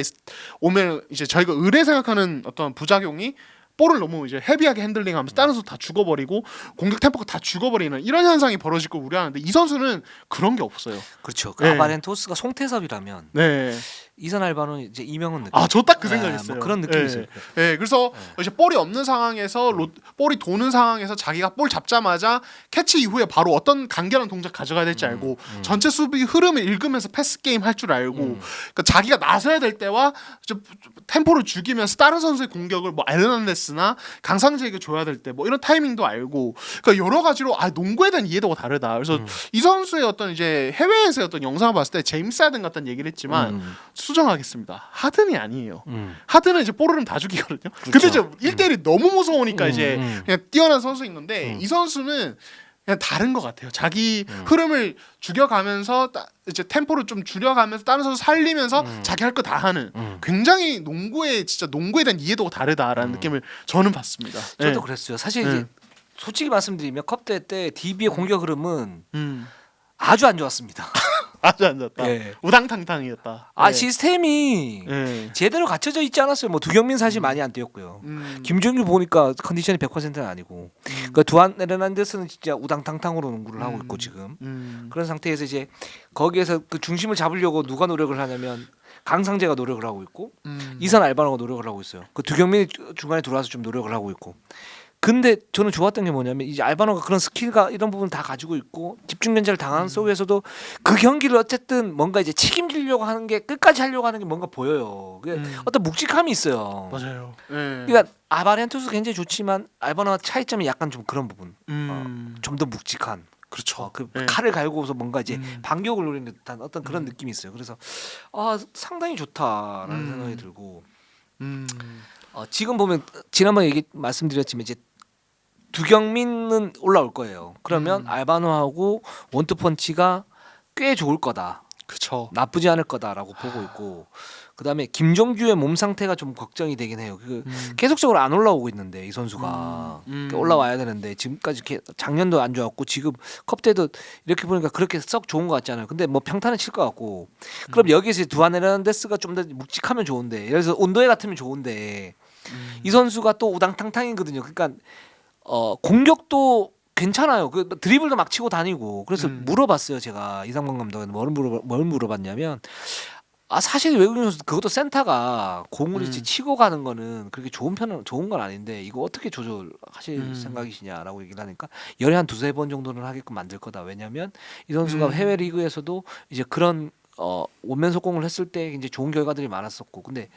오면 이제 저희가 의뢰 생각하는 어떤 부작용이 볼을 너무 이제 헤비하게 핸들링하면서 다른 선수 다 죽어버리고 공격 템포가 다 죽어버리는 이런 현상이 벌어질 거 우려하는데 이 선수는 그런 게 없어요. 그렇죠. 네. 아바렌토스가 송태섭이라면 네. 이선 알바는 이제 이명은 느낌. 저 딱 그 생각했어요. 뭐 그런 느낌이 있어요. 예, 그래서 이제 볼이 없는 상황에서 볼이 도는 상황에서 자기가 볼 잡자마자 캐치 이후에 바로 어떤 간결한 동작 가져가야 될지 알고 전체 수비 흐름을 읽으면서 패스 게임 할 줄 알고 그러니까 자기가 나서야 될 때와 템포를 죽이면서 다른 선수의 공격을 뭐 에르난데스나 강상재에게 줘야 될 때 뭐 이런 타이밍도 알고 그러니까 여러 가지로 농구에 대한 이해도가 다르다. 그래서 이 선수의 어떤 이제 해외에서의 어떤 영상을 봤을 때 제임스 하든 같다는 얘기를 했지만 수정하겠습니다. 하든이 아니에요. 하든은 이제 볼을 다 죽이거든요. 근데 이제 1대1이 너무 무서우니까 이제 그냥 뛰어난 선수인 건데 이 선수는 그냥 다른 것 같아요. 자기 흐름을 죽여가면서 이제 템포를 좀 줄여가면서 다른 선수 살리면서 자기 할 거 다 하는 굉장히 농구에 대한 이해도가 다르다라는 느낌을 저는 받습니다. 저도 그랬어요. 사실 이제 솔직히 말씀드리면 컵대 때 DB의 공격 흐름은 아주 안 좋았습니다. 아주 안 좋았다. 예. 우당탕탕이었다. 시스템이 제대로 갖춰져 있지 않았어요. 뭐 두경민 사실 많이 안 뛰었고요. 김종규 보니까 컨디션이 100%는 아니고. 그러니까 두안 에르난데스는 진짜 우당탕탕으로 농구를 하고 있고 지금 그런 상태에서 이제 거기에서 그 중심을 잡으려고 누가 노력을 하냐면 강상재가 노력을 하고 있고 이선 알바노가 노력을 하고 있어요. 그 두경민이 중간에 들어와서 좀 노력을 하고 있고. 근데 저는 좋았던 게 뭐냐면 이제 알바노가 그런 스킬과 이런 부분 다 가지고 있고 집중 면제를 당하는 속에서도 그 경기를 어쨌든 뭔가 이제 책임지려고 하는 게 끝까지 하려고 하는 게 뭔가 보여요. 어떤 묵직함이 있어요. 맞아요. 그러니까 아바렌토스 굉장히 좋지만 알바노와 차이점이 약간 좀 그런 부분. 좀 더 묵직한. 그렇죠. 그 칼을 갈고서 뭔가 이제 반격을 노리는 듯한 어떤 그런 느낌이 있어요. 그래서 상당히 좋다라는 생각이 들고. 지금 보면 지난번에 말씀드렸지만 이제 두경민은 올라올 거예요. 그러면 알바노하고 원투펀치가 꽤 좋을 거다. 그렇죠. 나쁘지 않을 거다라고 보고 있고 그다음에 김종규의 몸 상태가 좀 걱정이 되긴 해요. 계속적으로 안 올라오고 있는데 이 선수가 올라와야 되는데 지금까지 작년도 안 좋았고 지금 컵 때도 이렇게 보니까 그렇게 썩 좋은 것 같지 않아요. 근데 뭐 평타는 칠 것 같고 그럼 여기서 두안 에르난데스가 좀 더 묵직하면 좋은데 예를 들어서 온도에 같으면 좋은데 이 선수가 또 우당탕탕이거든요. 그러니까 공격도 괜찮아요. 그 드리블도 막 치고 다니고 그래서 물어봤어요. 제가 이상범 감독한테 뭘 물어봤냐면 사실 외국인 선수 그것도 센터가 공을 이제 치고 가는 거는 그렇게 좋은 건 아닌데 이거 어떻게 조절하실 생각이시냐라고 얘기를 하니까 열에 한 두세 번 정도는 하게끔 만들 거다. 왜냐하면 이 선수가 해외 리그에서도 이제 그런 원맨 속공을 했을 때 이제 좋은 결과들이 많았었고 근데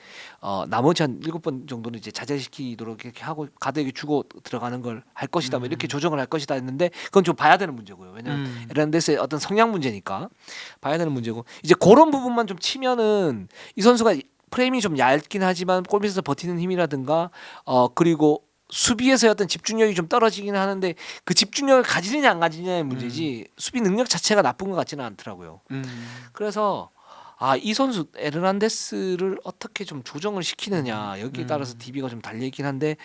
나머지 한 7번 정도는 이제 자제시키도록 이렇게 하고 가드에게 주고 들어가는 걸 할 것이다 뭐 이렇게 조정을 할 것이다 했는데 그건 좀 봐야 되는 문제고요. 왜냐하면 에르난데스의 어떤 성향 문제니까 봐야 되는 문제고 이제 그런 부분만 좀 치면은 이 선수가 프레임이 좀 얇긴 하지만 골밑에서 버티는 힘이라든가 그리고 수비에서의 어떤 집중력이 좀 떨어지긴 하는데 그 집중력을 가지느냐 안 가지느냐의 문제지 수비 능력 자체가 나쁜 것 같지는 않더라고요. 그래서 이 선수 에르난데스를 어떻게 좀 조정을 시키느냐 여기에 따라서 DB가 좀 달려있긴 한데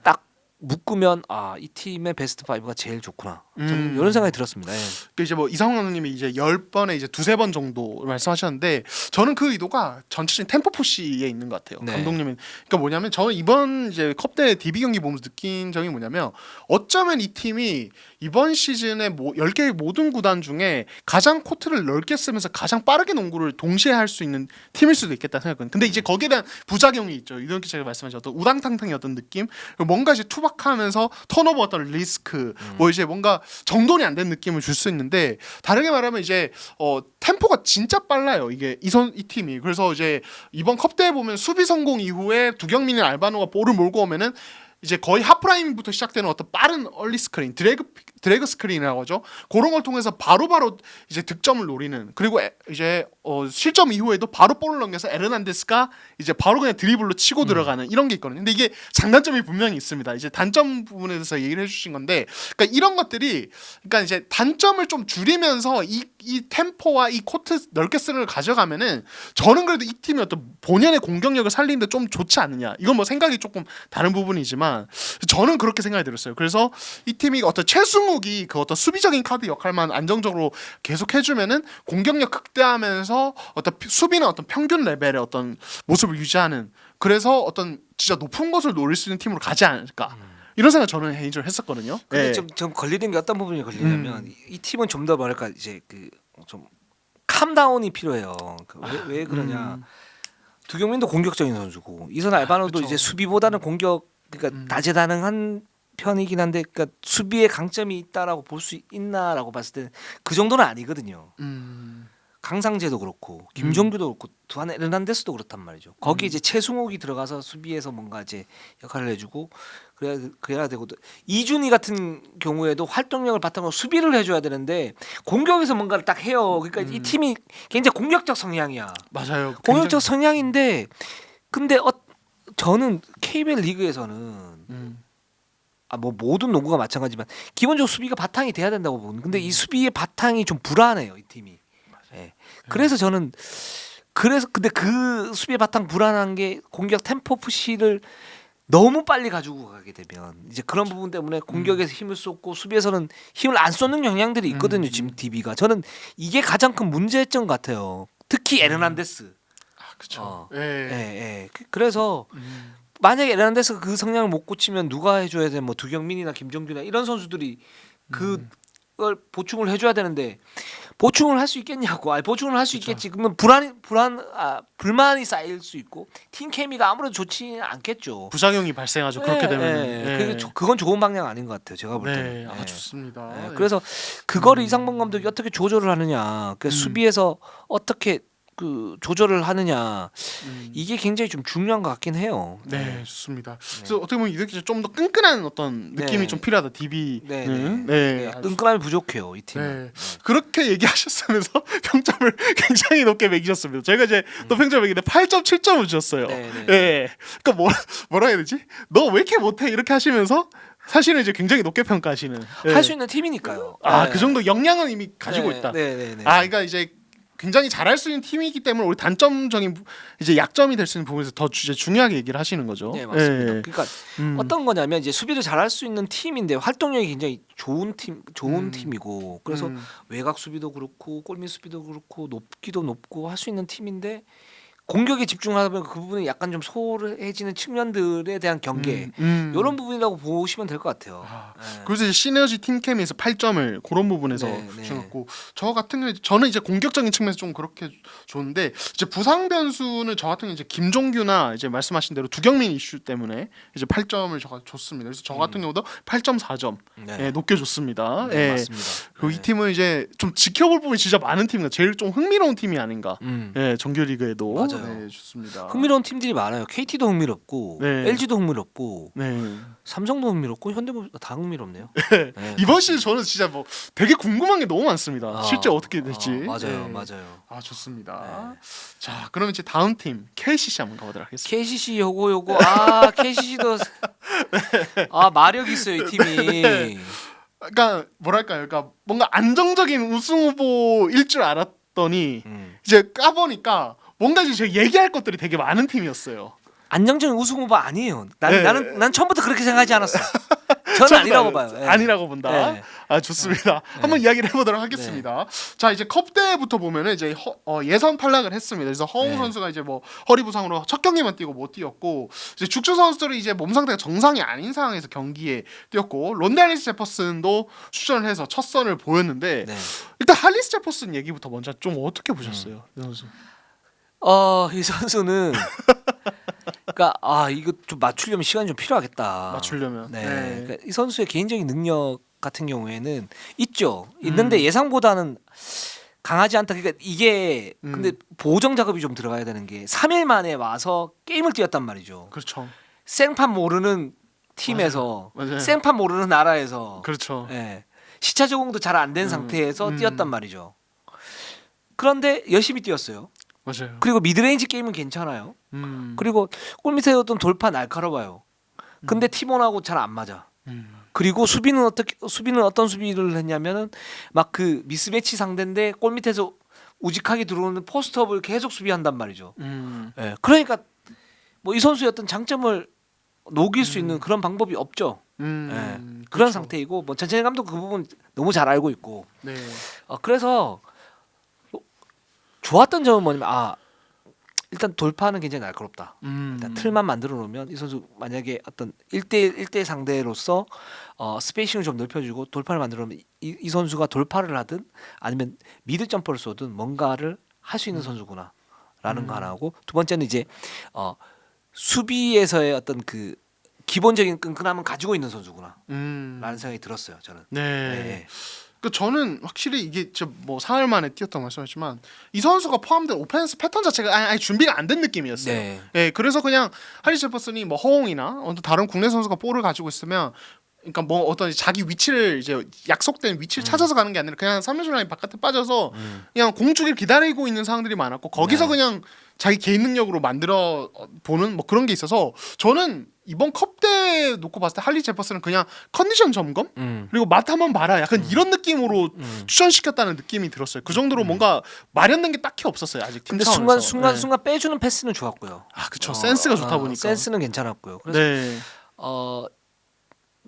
딱 묶으면 이 팀의 베스트 5가 제일 좋구나. 저는 이런 생각이 들었습니다. 예. 그 이제 뭐 이상훈 감독님이 이제 10번에 이제 두세 번 정도 말씀하셨는데 저는 그 의도가 전체적인 템포 푸시에 있는 것 같아요. 네. 감독님은 그러니까 뭐냐면 저는 이번 이제 컵대 DB 경기 보면서 느낀 점이 뭐냐면 어쩌면 이 팀이 이번 시즌에 10개 모든 구단 중에 가장 코트를 넓게 쓰면서 가장 빠르게 농구를 동시에 할 수 있는 팀일 수도 있겠다 생각은. 근데 이제 거기에 대한 부작용이 있죠. 이동 기자가 말씀하신 어떤 우당탕탕의 어떤 느낌, 뭔가 이제 투박하면서 턴오버 어떤 리스크, 뭐 이제 뭔가 정돈이 안 된 느낌을 줄 수 있는데 다르게 말하면 이제 템포가 진짜 빨라요. 이게 이 팀이. 그래서 이제 이번 컵대회 보면 수비 성공 이후에 두경민이나 알바노가 볼을 몰고 오면은 이제 거의 하프라인부터 시작되는 어떤 빠른 얼리 스크린, 드래그 스크린이라고 하죠. 그런 걸 통해서 바로바로 이제 득점을 노리는, 그리고 이제 실점 이후에도 바로 볼을 넘겨서 에르난데스가 이제 바로 그냥 드리블로 치고 들어가는 이런 게 있거든요. 근데 이게 장단점이 분명히 있습니다. 이제 단점 부분에 대해서 얘기를 해주신 건데, 그러니까 이런 것들이, 그러니까 이제 단점을 좀 줄이면서 이 템포와 이 코트 넓게 쓰는 걸 가져가면은 저는 그래도 이 팀이 어떤 본연의 공격력을 살리는데 좀 좋지 않느냐. 이건 뭐 생각이 조금 다른 부분이지만 저는 그렇게 생각이 들었어요. 그래서 이 팀이 어떤 최승욱이 그 어떤 수비적인 카드 역할만 안정적으로 계속 해주면은 공격력 극대화하면서 어떤 수비는 어떤 평균 레벨의 어떤 모습을 유지하는, 그래서 어떤 진짜 높은 것을 노릴 수 있는 팀으로 가지 않을까. 이런 생각 저는 개인적으로 했었거든요. 근데 예. 좀 걸리는 게 어떤 부분이 걸리냐면 이 팀은 좀 더 뭐랄까 이제 그 좀 캄다운이 필요해요. 왜 그러냐? 두경민도 공격적인 선수고 이선 알바노도 그쵸. 이제 수비보다는 공격, 그러니까 다재다능한 편이긴 한데, 그러니까 수비에 강점이 있다라고 볼 수 있나라고 봤을 때 그 정도는 아니거든요. 강상재도 그렇고 김종규도 그렇고 두한 에르난데스도 그렇단 말이죠. 거기 이제 최승욱이 들어가서 수비에서 뭔가 이제 역할을 해주고 그래야 되고, 이준희 같은 경우에도 활동력을 바탕으로 수비를 해줘야 되는데 공격에서 뭔가를 딱 해요. 그러니까 이 팀이 굉장히 공격적 성향이야. 맞아요. 공격적 성향인데, 근데 저는 KBL 리그에서는 뭐 모든 농구가 마찬가지지만 기본적으로 수비가 바탕이 돼야 된다고 보는. 근데 이 수비의 바탕이 좀 불안해요, 이 팀이. 예. 그래서 저는 근데 그 수비의 바탕 불안한 게 공격 템포 푸시를 너무 빨리 가지고 가게 되면 이제 그런 부분 때문에 공격에서 힘을 쏟고 수비에서는 힘을 안 쏟는 경향들이 있거든요. 지금 DB가. 저는 이게 가장 큰 문제점 같아요. 특히 에르난데스. 그렇죠. 예. 그래서 만약에 에르난데스가 그 성향을 못 고치면 누가 해줘야 돼? 뭐 두경민이나 김종규나 이런 선수들이 그걸 보충을 해줘야 되는데 보충을 할 수 있겠냐고. 보충을 할 수 있겠지. 그러면 불만이 쌓일 수 있고 팀 케미가 아무래도 좋지는 않겠죠. 부작용이 발생하죠. 그렇게 되면. 그건 좋은 방향 아닌 것 같아요. 제가 볼 때는. 네, 좋습니다. 네. 그래서 그거를 이상범 감독이 어떻게 조절을 하느냐. 그러니까 수비에서 어떻게 그 조절을 하느냐, 이게 굉장히 좀 중요한 것 같긴 해요. 네, 좋습니다. 그래서 어떻게 보면 이렇게 좀 더 끈끈한 어떤 느낌이 좀 필요하다. DB는. 끈끈함이 부족해요, 이 팀은. 네. 그렇게 얘기하셨으면서 평점을 굉장히 높게 매기셨습니다. 저희가 이제 또 평점 매기는데 8.7점을 주셨어요. 네. 그러니까 뭐라 해야 되지? 너 왜 이렇게 못해? 이렇게 하시면서 사실은 이제 굉장히 높게 평가하시는. 할 수 있는 팀이니까요. 그 정도 역량은 이미 가지고 있다. 그러니까 이제 굉장히 잘할 수 있는 팀이기 때문에 우리 단점적인 이제 약점이 될 수 있는 부분에서 더 중요하게 얘기를 하시는 거죠. 네, 맞습니다. 그러니까 어떤 거냐면 이제 수비를 잘할 수 있는 팀인데 활동력이 굉장히 좋은 팀이고, 그래서 외곽 수비도 그렇고 골밑 수비도 그렇고 높기도 높고 할 수 있는 팀인데 공격에 집중하다 보면 그 부분이 약간 좀 소홀해지는 측면들에 대한 경계, 이런 부분이라고 보시면 될 것 같아요. 그래서 이제 시너지 팀캠에서 8점을 그런 부분에서 주셨고, 저 같은 경우에 저는 이제 공격적인 측면에서 좀 그렇게 좋은데, 이제 부상 변수는 저 같은 경우 이제 김종규나 이제 말씀하신 대로 두경민 이슈 때문에 이제 8점을 제가 줬습니다. 그래서 저 같은 경우도 8.4점 높게 줬습니다. 맞습니다. 그리고 이 팀은 이제 좀 지켜볼 부분이 진짜 많은 팀이다. 제일 좀 흥미로운 팀이 아닌가. 정규리그에도. 맞아요. 네, 좋습니다. 흥미로운 팀들이 많아요. KT도 흥미롭고 LG도 흥미롭고 삼성도 흥미롭고 현대모비도 다 흥미롭네요. 이번 시즌 저는 진짜 뭐 되게 궁금한 게 너무 많습니다. 실제 어떻게 될지. 맞아요. 좋습니다. 자, 그럼 이제 다음 팀 KCC 한번 가보도록 하겠습니다. KCC 요거 KCC도 마력 있어요, 이 팀이. 그러니까 뭐랄까요? 그러니까 뭔가 안정적인 우승 후보일 줄 알았던 봤더니 이제 까보니까 뭔가 이제 제가 얘기할 것들이 되게 많은 팀이었어요. 안정적인 우승 후보 아니에요. 네. 난 처음부터 그렇게 생각하지 않았어. 저는 아니라고 봐요. 예. 아니라고 본다. 네. 아 좋습니다. 한번 이야기를 해보도록 하겠습니다. 자 이제 컵 대회부터 보면은 이제 예선 탈락을 했습니다. 그래서 허웅 네. 선수가 이제 뭐 허리 부상으로 첫 경기만 뛰고 못 뛰었고 이제 죽주 선수들이 이제 몸 상태가 정상이 아닌 상황에서 경기에 뛰었고 론데 할리스 제퍼슨도 출전을 해서 첫 선을 보였는데 네. 일단 할리스 제퍼슨 얘기부터 먼저 좀 어떻게 보셨어요, 이 선수? 이 선수는 그러니까 이거 좀 맞추려면 시간이 좀 필요하겠다. 맞추려면. 네. 네. 그러니까 이 선수의 개인적인 능력 같은 경우에는 있죠. 있는데 예상보다는 강하지 않다. 그러니까 이게 근데 보정 작업이 좀 들어가야 되는 게 3일 만에 와서 게임을 뛰었단 말이죠. 그렇죠. 생판 모르는 팀에서 맞아요. 생판 모르는 나라에서 그렇죠. 예. 시차 적응도 잘 안 된 상태에서 뛰었단 말이죠. 그런데 열심히 뛰었어요. 맞아요. 그리고 미드레인지 게임은 괜찮아요. 그리고 골밑에 어떤 돌파 날카로워요. 근데 팀원하고 잘 안 맞아. 그리고 수비는 어떤 수비를 했냐면은 막 그 미스매치 상대인데 골밑에서 우직하게 들어오는 포스트업을 계속 수비한단 말이죠. 예. 그러니까 뭐 이 선수의 어떤 장점을 녹일 수 있는 그런 방법이 없죠. 예. 그런 그렇죠. 상태이고 뭐 전찬희 감독 그 부분 너무 잘 알고 있고. 네. 그래서 좋았던 점은 뭐냐면 일단 돌파는 굉장히 날카롭다. 일단 틀만 만들어 놓으면 이 선수 만약에 어떤 1대1 상대로서 스페이싱을 좀 넓혀주고 돌파를 만들어 놓으면 이 선수가 돌파를 하든 아니면 미드 점퍼를 쏘든 뭔가를 할 수 있는 선수구나라는 거 하나고 두 번째는 이제 수비에서의 어떤 그 기본적인 끈끈함은 가지고 있는 선수구나라는 생각이 들었어요. 저는. 네. 네. 그 저는 확실히 이게 뭐 4일 만에 뛰었던 말씀이지만 이 선수가 포함된 오펜스 패턴 자체가 아예 준비가 안 된 느낌이었어요. 네. 예, 그래서 그냥 할리스 제퍼슨이 뭐 허웅이나 다른 국내 선수가 볼을 가지고 있으면 그러니까 뭐 어떤 자기 위치를 이제 약속된 위치를 찾아서 가는 게 아니라 그냥 3점 라인 바깥에 빠져서 그냥 공 주길 기다리고 있는 상황들이 많았고 거기서 네. 그냥 자기 개인 능력으로 만들어 보는 뭐 그런 게 있어서 저는 이번 컵 대 놓고 봤을 때 할리 제퍼슨은 그냥 컨디션 점검 그리고 맛 한번 봐라 약간 이런 느낌으로 추천시켰다는 느낌이 들었어요. 그 정도로 뭔가 마련된 게 딱히 없었어요 아직 팀 근데 차원에서. 순간 빼주는 패스는 좋았고요. 그쵸. 센스가 좋다 보니까. 센스는 괜찮았고요. 그래서 네.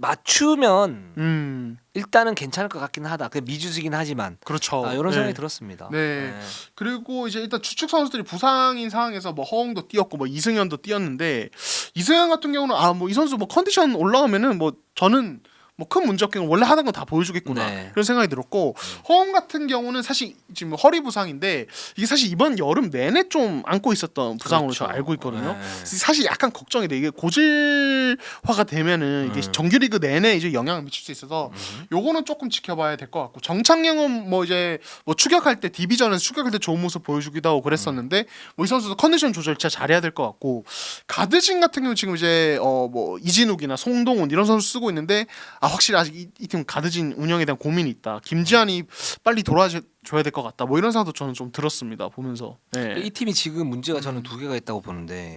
맞추면 일단은 괜찮을 것 같긴 하다. 그 미주지긴 하지만 그렇죠. 이런 네. 생각이 들었습니다. 네. 그리고 이제 일단 주축 선수들이 부상인 상황에서 뭐 허웅도 뛰었고 뭐 이승현도 뛰었는데 이승현 같은 경우는 뭐 이 선수 뭐 컨디션 올라오면은 뭐 저는 뭐 큰 문제 없게 원래 하던 거 다 보여주겠구나 네. 그런 생각이 들었고 허웅 같은 경우는 사실 지금 허리 부상인데 이게 사실 이번 여름 내내 좀 안고 있었던 부상으로 그렇죠. 저 알고 있거든요. 네. 사실 약간 걱정이 돼. 이게 고질화가 되면은 이게 정규리그 내내 이제 영향을 미칠 수 있어서 요거는 조금 지켜봐야 될 것 같고 정창영은 뭐 이제 뭐 추격할 때 디비전에서 추격할 때 좋은 모습 보여주기도 하고 그랬었는데 뭐 이 선수도 컨디션 조절 진짜 잘해야 될 것 같고 가드진 같은 경우 지금 이제 뭐 이진욱이나 송동훈 이런 선수 쓰고 있는데 확실히 아직 이 팀 가드진 운영에 대한 고민이 있다. 김지한이 빨리 돌아줘야 될 것 같다. 뭐 이런 생각도 저는 좀 들었습니다. 보면서. 네. 이 팀이 지금 문제가 저는 두 개가 있다고 보는데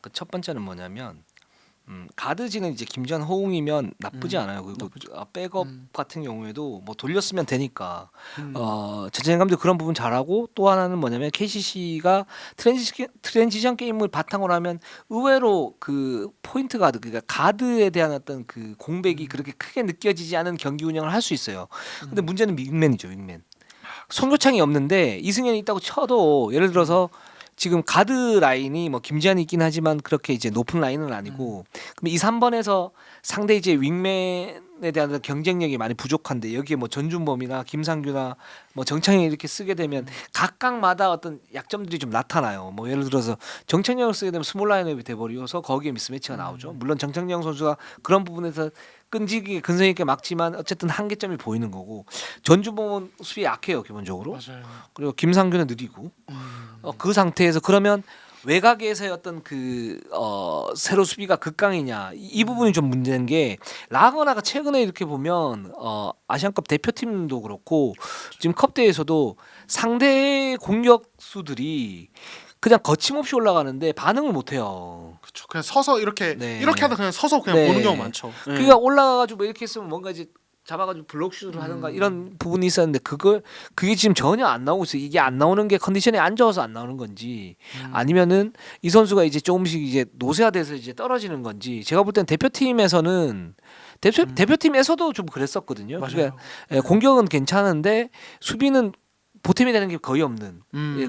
그 첫 번째는 뭐냐면 가드진은 이제 김지한 호웅이면 나쁘지 않아요. 그리고 백업 같은 경우에도 뭐 돌렸으면 되니까 전찬희 감독 그런 부분 잘하고 또 하나는 뭐냐면 KCC가 트랜지션 게임을 바탕으로 하면 의외로 그 포인트 가드 그러니까 가드에 대한 어떤 그 공백이 그렇게 크게 느껴지지 않은 경기 운영을 할 수 있어요. 근데 문제는 윙맨이죠, 윙맨. 송교창이 없는데 이승현이 있다고 쳐도 예를 들어서 지금 가드 라인이 뭐 김지한이 있긴 하지만 그렇게 이제 높은 라인은 아니고 그럼 2, 3번에서 상대 이제 윙맨에 대한 경쟁력이 많이 부족한데 여기에 뭐 전준범이나 김상규나 뭐 정창이 이렇게 쓰게 되면 각각마다 어떤 약점들이 좀 나타나요. 뭐 예를 들어서 정창영을 쓰게 되면 스몰 라인업이 돼버려서 거기에 미스매치가 나오죠. 물론 정창영 선수가 그런 부분에서 끈질기게 근성 있게 막지만 어쨌든 한계점이 보이는 거고 전준범은 수비 약해요 기본적으로. 맞아요. 그리고 김상규는 느리고 그 상태에서 그러면 외곽에서의 어떤 그 세로 수비가 극강이냐 이 부분이 좀 문제인 게 라거나가 최근에 이렇게 보면 아시안컵 대표팀도 그렇고 지금 컵 대회에서도 상대 공격수들이 그냥 거침없이 올라가는데 반응을 못 해요. 그렇죠. 그냥 서서 이렇게 네. 이렇게 하다 그냥 서서 그냥 네. 보는 경우 많죠. 네. 그러니까 올라가가지고 뭐 이렇게 했으면 뭔가 이제 잡아가지고 블록슛을 하든가 이런 부분이 있었는데 그게 지금 전혀 안 나오고 있어요. 이게 안 나오는 게 컨디션이 안 좋아서 안 나오는 건지 아니면은 이 선수가 이제 조금씩 이제 노쇠화돼서 이제 떨어지는 건지 제가 볼 땐 대표팀에서는 대표팀에서도 좀 그랬었거든요. 맞아요. 그러니까 공격은 괜찮은데 수비는 보탬이 되는 게 거의 없는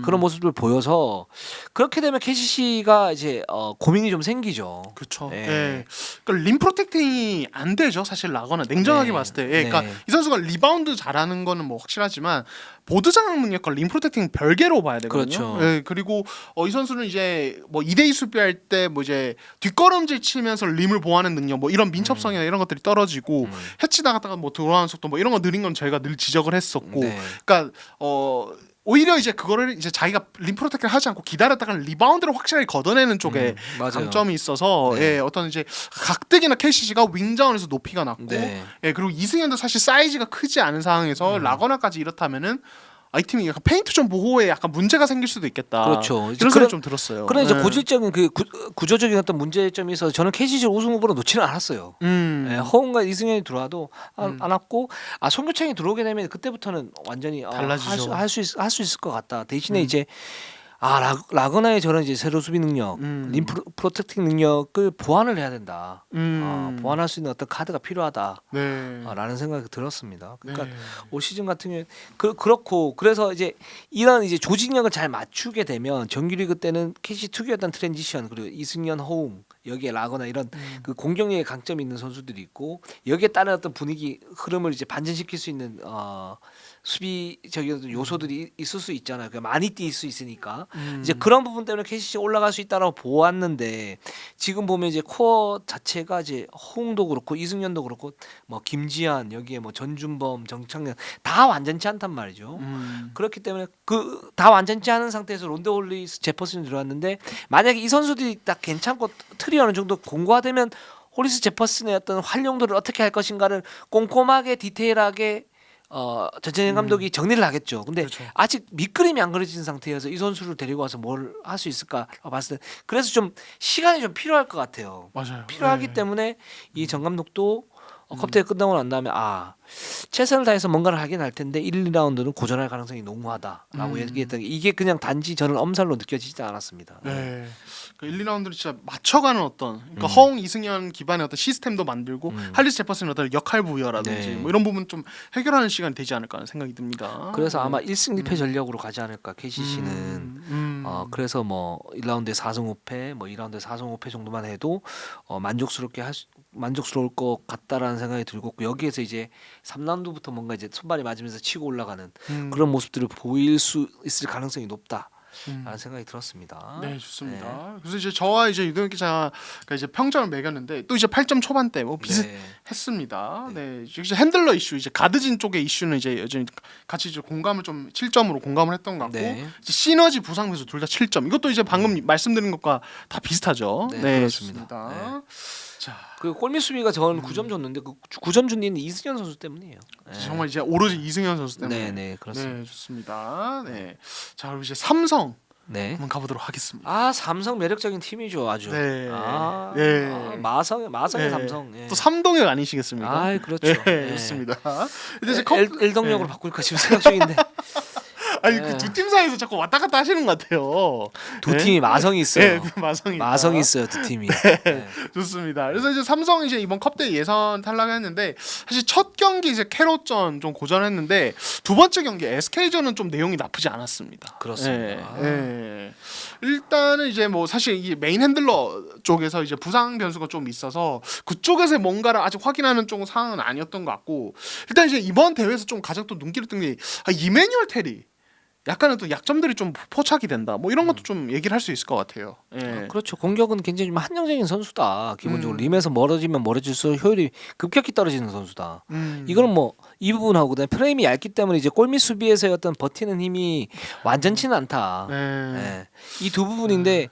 그런 모습을 보여서 그렇게 되면 KCC가 이제 고민이 좀 생기죠. 그렇죠. 예. 예. 그러니까 림 프로텍팅이 안 되죠. 사실 라거나 냉정하게 네. 봤을 때. 예. 그러니까 네. 이 선수가 리바운드 잘하는 거는 뭐 확실하지만 보드 장악 능력과 림 프로텍팅 별개로 봐야 되거든요. 그렇죠. 예. 그리고 이 선수는 이제 뭐 2대2 수비할 때 뭐 이제 뒷걸음질 치면서 림을 보호하는 능력 뭐 이런 민첩성이나 이런 것들이 떨어지고 해치 나갔다가 뭐 돌아오는 속도 뭐 이런 거 느린 건 저희가 늘 지적을 했었고. 네. 그러니까 오히려 이제 그거를 이제 자기가 림 프로텍트를 하지 않고 기다렸다가 리바운드를 확실하게 걷어내는 쪽에 맞아요. 강점이 있어서 네. 예, 어떤 이제 각득이나 KCC가 윙자원에서 높이가 낮고 네. 예, 그리고 이승현도 사실 사이즈가 크지 않은 상황에서 라거나까지 이렇다면은 이 팀이 약간 페인트 좀 보호에 약간 문제가 생길 수도 있겠다. 그렇죠. 이런 생각이 좀 들었어요. 그런 이제 예. 고질적인 그 구조적인 어떤 문제점이 있어서 저는 KCC 우승 후보로 놓지는 않았어요. 예, 허웅과 이승현이 들어와도 안 왔고 송교창이 들어오게 되면 그때부터는 완전히 달라지죠. 할 수 있을 것 같다. 대신에 이제 라거나의 저런 이제 세로 수비 능력, 림 프로텍팅 능력을 보완을 해야 된다. 보완할 수 있는 어떤 카드가 필요하다. 네. 라는 생각이 들었습니다. 그러니까 네. 올 시즌 같은 경우에 그렇고 그래서 이제 이런 이제 조직력을 잘 맞추게 되면 정규리그 때는 KC 특유였던 트랜지션 그리고 이승현, 호웅 여기에 라거나 이런 그 공격력에 강점이 있는 선수들이 있고 여기에 따른 어떤 분위기 흐름을 이제 반전시킬 수 있는 수비적인 요소들이 있을 수 있잖아요. 그러니까 많이 뛸 수 있으니까 이제 그런 부분 때문에 KCC 올라갈 수 있다라고 보았는데 지금 보면 이제 코어 자체가 이제 호응도 그렇고 이승현도 그렇고 뭐 김지한 여기에 뭐 전준범, 정창현 다 완전치 않단 말이죠. 그렇기 때문에 그 다 완전치 않은 상태에서 론데 홀리스 제퍼슨이 들어왔는데 만약에 이 선수들이 딱 괜찮고 틀이 어느 정도 공고화되면 홀리스 제퍼슨의 어떤 활용도를 어떻게 할 것인가를 꼼꼼하게 디테일하게 전찬현 감독이 정리를 하겠죠. 근데 그렇죠. 아직 밑그림이 안 그려진 상태여서 이 선수를 데리고 와서 뭘 할 수 있을까 봤을 때 그래서 좀 시간이 좀 필요할 것 같아요. 맞아요. 필요하기 네. 때문에 이 정 감독도 컵대회 끝나고 난 다음에 최선을 다해서 뭔가를 하긴 할 텐데 1, 2라운드는 고전할 가능성이 농후하다라고 얘기했던 게 이게 그냥 단지 저는 엄살로 느껴지지 않았습니다. 네. 그 1, 2라운드를 진짜 맞춰가는 어떤 그러니까 허웅 이승현 기반의 어떤 시스템도 만들고 할리스 제퍼슨의 어떤 역할 부여라든지 네. 뭐 이런 부분 좀 해결하는 시간이 되지 않을까 하는 생각이 듭니다. 그래서 아마 1승 2패 전략으로 가지 않을까 KCC는 그래서 뭐 1라운드에 4승 5패 뭐 2라운드에 4승 5패 정도만 해도 만족스러울 것 같다라는 생각이 들고 여기에서 이제 3라운드부터 뭔가 이제 손발이 맞으면서 치고 올라가는 그런 모습들을 보일 수 있을 가능성이 높다라는 생각이 들었습니다. 네, 좋습니다. 그래서 이제 저와 이제 유동혁 기자가 이제 평점을 매겼는데 또 이제 8점 초반대 뭐 비슷했습니다. 네, 이제 핸들러 이슈 이제 가드진 쪽의 이슈는 이제 여전히 같이 이제 공감을 좀 7점으로 공감을 했던 것 같고 네. 이제 시너지 부상 배수 둘 다 7점. 이것도 이제 방금 말씀드린 것과 다 비슷하죠. 네, 네, 그렇습니다. 좋습니다. 자, 그 골밑 수비가 저는 9점 줬는데 그 9점 준 이유는 이승현 선수 때문이에요. 네. 정말 이제 오로지 이승현 선수 때문에. 네, 그렇습니다. 네, 좋습니다. 네, 자 그럼 이제 삼성 네. 한번 가보도록 하겠습니다. 삼성 매력적인 팀이죠, 아주. 네. 마성의 네. 삼성. 예. 또 삼동혁 아니시겠습니까? 그렇죠. 네, 좋습니다. 근데 이제 엘동력으로 바꿀까 지금 생각 중인데 아니 그 두 팀 사이에서 자꾸 왔다 갔다 하시는 것 같아요. 두 팀이 마성이 있어요. 네, 마성이. 마성이 있어요, 두 팀이. 네. 좋습니다. 그래서 이제 삼성이 이제 이번 컵대회 예선 탈락했는데 사실 첫 경기 이제 캐롯전 좀 고전했는데 두 번째 경기 SK전은 좀 내용이 나쁘지 않았습니다. 그렇습니다. 네. 일단은 이제 뭐 사실 이 메인 핸들러 쪽에서 이제 부상 변수가 좀 있어서 그쪽에서 뭔가를 아직 확인하는 쪽 상황은 아니었던 것 같고 일단 이제 이번 대회에서 좀 가장 또 눈길을 뜬 게 이메뉴얼 테리 약간은 또 약점들이 좀 포착이 된다. 뭐 이런 것도 좀 얘기를 할 수 있을 것 같아요. 예. 그렇죠. 공격은 굉장히 좀 한정적인 선수다. 기본적으로 림에서 멀어지면 멀어질수록 효율이 급격히 떨어지는 선수다. 이거는 뭐 이 부분하고 그다음에 프레임이 얇기 때문에 이제 골밑 수비에서의 어떤 버티는 힘이 완전치는 않다. 예. 이 두 부분인데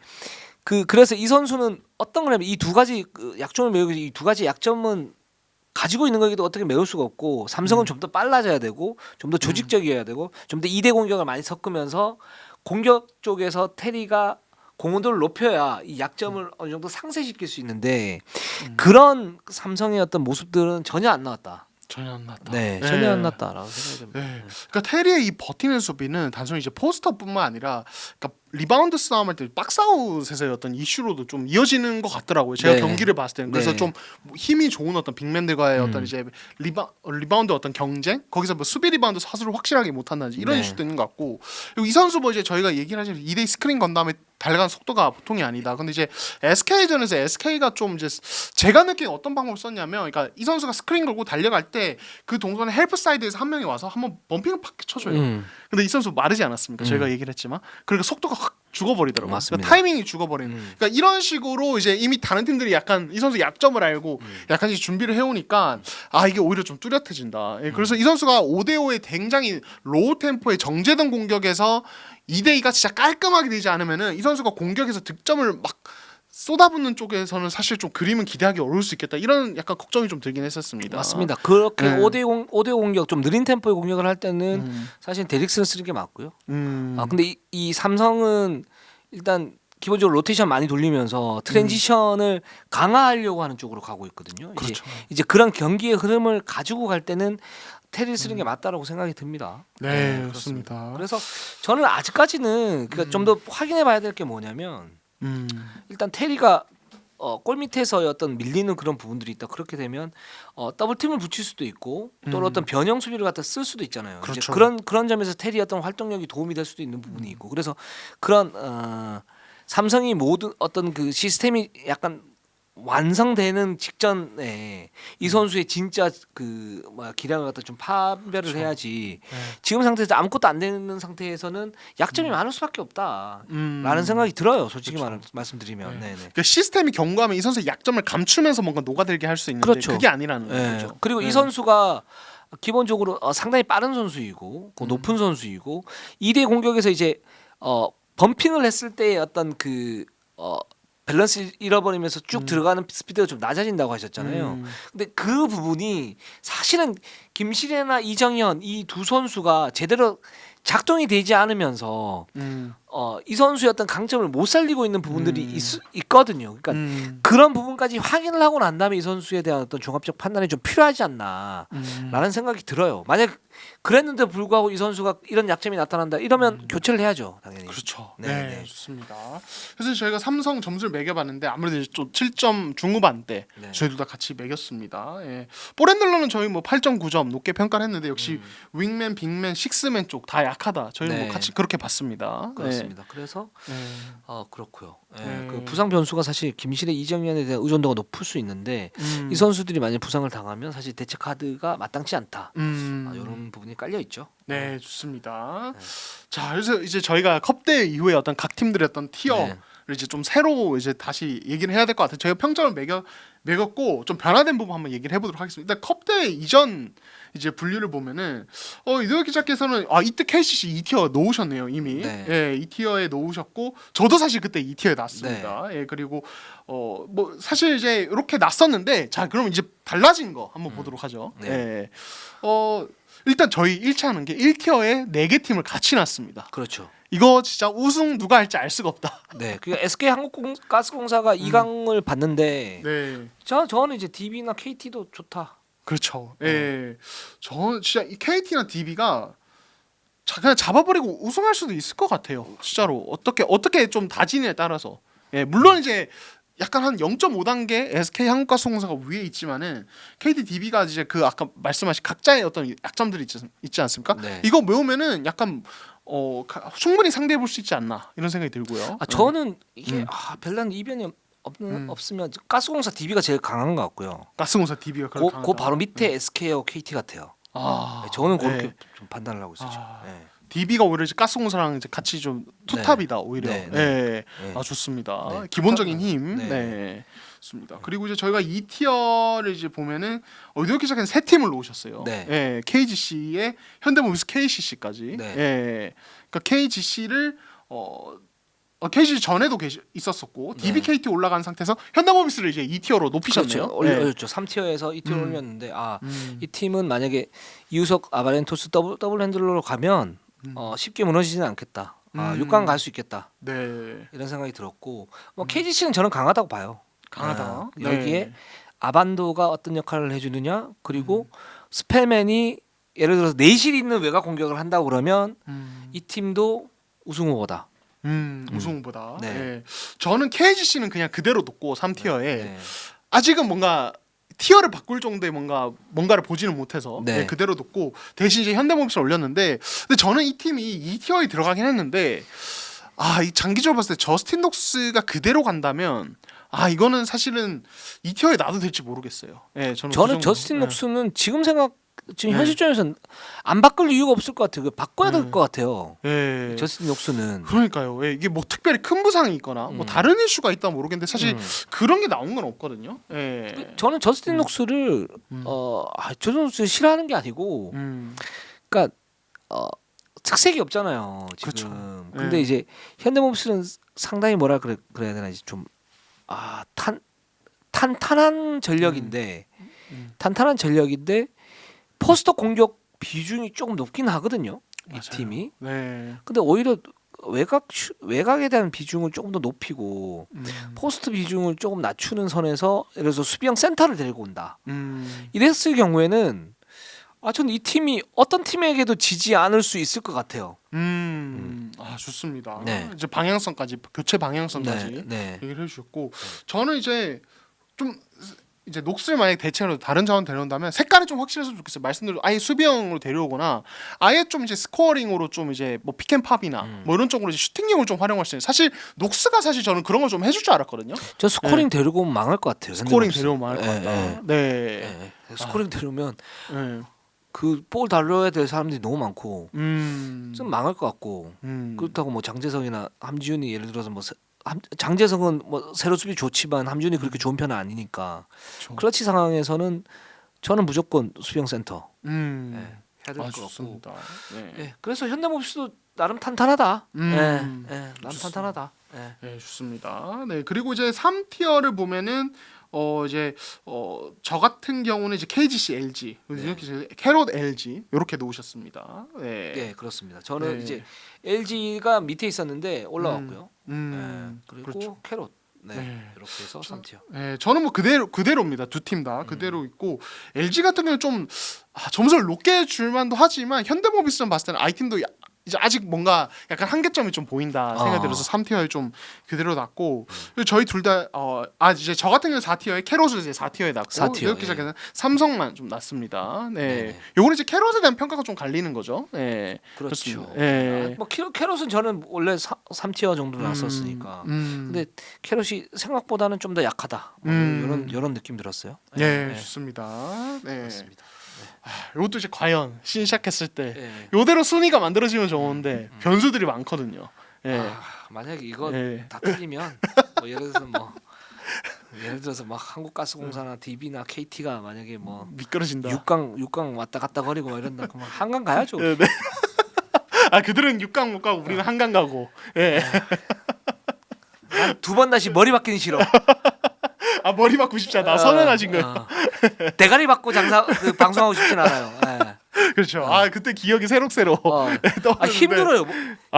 그래서 이 선수는 어떤 거냐면 이 두 가지 약점을 메우고 이 두 가지 약점은 가지고 있는 거기도 어떻게 메울 수가 없고 삼성은 좀 더 빨라져야 되고 좀 더 조직적이어야 되고 좀 더 2대 공격을 많이 섞으면서 공격 쪽에서 테리가 공헌도를 높여야 이 약점을 어느 정도 상쇄시킬 수 있는데 그런 삼성의 어떤 모습들은 전혀 안 나왔다. 전혀 안 났다. 네, 전혀 안 났다라고 생각이 듭니다. 네. 그러니까 테리의 이 버티는 수비는 단순히 이제 포스터뿐만 아니라 그러니까 리바운드 싸움할 때 박스아웃에서의 어떤 이슈로도 좀 이어지는 것 같더라고요. 제가 네. 경기를 봤을 때는 그래서 네. 좀 힘이 좋은 어떤 빅맨들과의 어떤 이제 리바운드 어떤 경쟁 거기서 뭐 수비 리바운드 사수를 확실하게 못한다든지 이런 네. 이슈도 있는 것 같고 그리고 이 선수 뭐 이제 저희가 얘기를 하지만 2대2 스크린 건 다음에 달려가는 속도가 보통이 아니다. 근데 이제 SK전에서 SK가 좀 이제 제가 느낀 어떤 방법을 썼냐면, 그러니까 이 선수가 스크린 걸고 달려갈 때 그 동선에 헬프 사이드에서 한 명이 와서 한번 범핑을 팍 쳐줘요. 근데 이 선수 마르지 않았습니까? 저희가 얘기를 했지만, 그러니까 속도가 확 죽어버리더라고요. 맞습니다. 그러니까 타이밍이 죽어버리는. 그러니까 이런 식으로 이제 이미 다른 팀들이 약간 이 선수 약점을 알고 약간씩 준비를 해오니까 아 이게 오히려 좀 뚜렷해진다. 예, 그래서 이 선수가 5대5의 굉장히 로우 템포의 정제된 공격에서 2대2가 진짜 깔끔하게 되지 않으면은 이 선수가 공격에서 득점을 막 쏟아붓는 쪽에서는 사실 좀 그림은 기대하기 어려울 수 있겠다. 이런 약간 걱정이 좀 들긴 했었습니다. 맞습니다. 그렇게 네. 5대5 공격 좀 느린 템포의 공격을 할 때는 사실 데릭슨을 쓰는 게 맞고요. 근데 이 삼성은 일단 기본적으로 로테이션 많이 돌리면서 트랜지션을 강화하려고 하는 쪽으로 가고 있거든요. 그렇죠. 이제 그런 경기의 흐름을 가지고 갈 때는 테리를 쓰는 게 맞다라고 생각이 듭니다. 네, 그렇습니다. 그렇습니다. 그래서 저는 아직까지는 그러니까 좀 더 확인해봐야 될 게 뭐냐면 일단 테리가 골 밑에서의 어떤 밀리는 그런 부분들이 있다. 그렇게 되면 더블 팀을 붙일 수도 있고 또는 어떤 변형 수비를 갖다 쓸 수도 있잖아요. 이제 그렇죠. 그런 점에서 테리의 어떤 활동력이 도움이 될 수도 있는 부분이 있고 그래서 그런 삼성이 모든 어떤 그 시스템이 약간 완성되는 직전에 이 선수의 진짜 그 기량을 갖다 좀 판별을 그렇죠. 해야지. 네. 지금 상태에서 아무것도 안 되는 상태에서는 약점이 많을 수밖에 없다라는 생각이 들어요. 솔직히 그렇죠. 말씀드리면. 네. 네네. 그러니까 시스템이 견고하면 이 선수의 약점을 감추면서 뭔가 녹아들게 할 수 있는데 그렇죠. 그게 아니라는 네. 거죠. 그리고 네. 이 선수가 기본적으로 상당히 빠른 선수이고 높은 선수이고 2대 공격에서 이제 범핑을 했을 때의 어떤 그 밸런스 잃어버리면서 쭉 들어가는 스피드가 좀 낮아진다고 하셨잖아요. 근데 그 부분이 사실은 김시래나 이정현 이 두 선수가 제대로 작동이 되지 않으면서 이 선수의 어떤 강점을 못 살리고 있는 부분들이 있거든요. 그러니까 그런 부분까지 확인을 하고 난 다음에 이 선수에 대한 어떤 종합적 판단이 좀 필요하지 않나라는 생각이 들어요. 만약 그랬는데 불구하고 이 선수가 이런 약점이 나타난다 이러면 교체를 해야죠, 당연히. 그렇죠. 네, 네, 네. 좋습니다. 그래서 저희가 삼성 점수를 매겨봤는데 아무래도 이제 좀 7점 중후반대 네. 저희도 다 같이 매겼습니다. 예. 볼핸들러는 저희 뭐 8.9점 높게 평가를 했는데 역시 윙맨, 빅맨, 식스맨 쪽 다 약하다. 저희는 네. 뭐 같이 그렇게 봤습니다. 그렇습니다. 그래서 네. 그렇고요. 네. 그 부상 변수가 사실 김실의 이정현에 대한 의존도가 높을 수 있는데 이 선수들이 만약 부상을 당하면 사실 대체 카드가 마땅치 않다. 이런 부분이 깔려 있죠. 네, 좋습니다. 자, 그래서 이제 저희가 컵대회 이후에 어떤 각 팀들의 어떤 티어를 이제 좀 새로 이제 다시 얘기를 해야 될 것 같아요. 저희가 평점을 매겼고 좀 변화된 부분 한번 얘기를 해보도록 하겠습니다. 일단 컵대회 이전 이제 분류를 보면은 이도혁 기자께서는 이때 KCC 2티어 놓으셨네요 이미. 네. 예, 2티어에 놓으셨고 저도 사실 그때 2티어에 놨습니다. 예, 그리고 뭐 사실 이제 이렇게 놨었는데 자 그럼 이제 달라진 거 한번 보도록 하죠. 네. 예. 일단 저희 1차 하는 게 1티어에 4개 팀을 같이 놨습니다. 그렇죠. 이거 진짜 우승 누가 할지 알 수가 없다. 네, 그러니까 SK 한국가스공사가 2강을 봤는데 네. 저는 이제 DB나 KT도 좋다. 그렇죠. 예. 저 진짜 이 KT나 DB가 그냥 잡아버리고 우승할 수도 있을 것 같아요. 진짜로 어떻게 좀 다지냐에 따라서. 예, 물론 이제 약간 한 0.5단계 SK 한국가스공사가 위에 있지만은 KT DB가 이제 그 아까 말씀하신 각자의 어떤 약점들이 있지 않습니까? 네. 이거 외우면은 약간 충분히 상대해 볼 수 있지 않나 이런 생각이 들고요. 저는 이게 별난 이변이 없으면 가스공사 DB가 제일 강한 것 같고요. 가스공사 DB가 그렇게 그 바로 밑에 SK하고 KT 같아요. 저는 그렇게 좀 판단을 하고 있었죠. 네. DB가 오히려 이제 가스공사랑 이제 같이 좀 투탑이다 오히려. 네, 예. 네. 좋습니다. 네, 기본적인 힘. 네. 네. 좋습니다. 그리고 이제 저희가 2티어를 이제 보면은 이렇게 시작한 세 팀을 놓으셨어요. 네. 예. KGC에 현대모비스 KCC까지. 네. 예. 그러니까 KGC를 KGC 전에도 있었었고 DBKT 올라간 상태에서 현대모비스를 이제 2티어로 높이셨네요. 그렇죠. 올렸죠. 3티어에서 2티어 올렸는데 이 팀은 만약에 이우석 아바렌토스 더블 핸들러로 가면 쉽게 무너지지는 않겠다. 6강 갈 수 있겠다. 네. 이런 생각이 들었고 KGC는 저는 강하다고 봐요. 강하다. 여기에 아반도가 어떤 역할을 해주느냐 그리고 스펠맨이 예를 들어서 내실 있는 외곽 공격을 한다고 그러면 이 팀도 우승 후보다. 우승보다. 네. 네. 저는 KGC는 그냥 그대로 놓고 3티어에 네. 아직은 뭔가 티어를 바꿀 정도의 뭔가를 보지는 못해서 네. 그대로 놓고 대신 이제 현대모비스를 올렸는데, 근데 저는 이 팀이 2티어에 들어가긴 했는데 이 장기적으로 봤을 때 저스틴 녹스가 그대로 간다면 이거는 사실은 2티어에 놔도 될지 모르겠어요. 예, 저는 그 정도. 저스틴 예. 녹스는 지금 네. 현실점에서는 안 바꿀 이유가 없을 것 같아요. 바꿔야 될 것 같아요. 예. 저스틴 녹스는. 그러니까요. 예, 이게 뭐 특별히 큰 부상이 있거나 뭐 다른 이슈가 있다 모르겠는데 사실 그런 게 나온 건 없거든요. 예. 저는 저스틴 녹스를 저스틴 녹스를 싫어하는 게 아니고, 그러니까 특색이 없잖아요. 지금. 그쵸. 근데 예. 이제 현대모비스는 상당히 뭐라 그래야 되나, 이제 좀 탄탄한 전력인데 탄탄한 전력인데 포스터 공격 비중이 조금 높긴 하거든요. 이 맞아요. 팀이. 네. 근데 오히려 외곽에 대한 비중을 조금 더 높이고 포스트 비중을 조금 낮추는 선에서 예를 들어서 수비형 센터를 데리고 온다. 이랬을 경우에는 저는 이 팀이 어떤 팀에게도 지지 않을 수 있을 것 같아요. 좋습니다. 네. 이제 방향성까지 교체 방향성까지 네. 얘기를 해주셨고, 저는 이제 좀 이제 녹스를 만약 대체로 다른 자원 데려온다면 색깔이 좀 확실했으면 좋겠어요. 말씀대로 아예 수비형으로 데려오거나 아예 좀 이제 스코어링으로 좀 이제 뭐 피켄팝이나 뭐 이런 쪽으로 이제 슈팅력을 좀 활용할 수 있는. 사실 녹스가 사실 저는 그런 걸 좀 해줄 줄 알았거든요. 저 스코링 데리고 오면 망할 것 같아요. 스코링 현대모비스. 데려오면 망할 것 같다. 네. 네. 스코링 데려오면 네. 그 볼 달려야 될 사람들이 너무 많고 좀 망할 것 같고, 그렇다고 뭐 장재성이나 함지훈이 예를 들어서 뭐 장재성은 뭐 새로 수비 좋지만 함지훈이 그렇게 좋은 편은 아니니까 그쵸. 클러치 상황에서는 저는 무조건 수비형 센터 해야 될 것 같고. 좋습니다. 네. 예, 그래서 현대모비스도 나름 탄탄하다. 나름 좋습니다. 탄탄하다. 네, 좋습니다. 네, 그리고 이제 3티어를 보면은 저 같은 경우는 이제 KGC, LG, 이렇게 캐롯, LG 이렇게 놓으셨습니다. 네. 예, 그렇습니다. 저는 네. 이제 LG가 밑에 있었는데 올라왔고요. 그리고 그렇죠. 캐롯. 네. 이렇게 해서 3티어. 네, 저는 뭐 그대로입니다. 두 팀 다 그대로 있고, LG 같은 경우는 좀 점수를 높게 줄 만도 하지만 현대모비스는 봤을 때는 아이팀도 이제 아직 뭔가 약간 한계점이 좀 보인다 생각이 들어서 3티어에 좀 그대로 놨고, 그리고 저희 둘 다 이제 저 같은 경우는 4티어에 캐롯을 이제 4티어에 놨고 4티어, 이렇게 예. 시작해서 삼성만 좀 놨습니다. 네. 네네. 요거는 이제 캐롯에 대한 평가가 좀 갈리는 거죠. 네. 그렇죠. 좋습니다. 네. 뭐 캐롯은 저는 원래 3티어 정도 놨었으니까. 근데 캐롯이 생각보다는 좀 더 약하다. 뭐 이런 느낌 들었어요. 네, 좋습니다. 네. 그렇습니다. 이것도 이제 과연 시작했을 때 네. 요대로 순위가 만들어지면 좋은데 변수들이 많거든요. 예. 만약에 이거 예. 다 틀리면 뭐 예를 들어서 막 한국가스공사나 DB나 KT가 만약에 뭐 미끄러진다. 6강 왔다 갔다 거리고 막 이런다 그러면 한강 가야죠. 네. 그들은 6강 못 가고 우리는 한강 가고. 예. 난 두 번 다시 머리 받기는 싫어. 머리 받고 싶지 않아. 선언하신 거예요. 대가리 받고 방송하고 싶진 않아요. 예. 그렇죠. 그때 기억이 새록새록 떠오르는데. 힘들어요.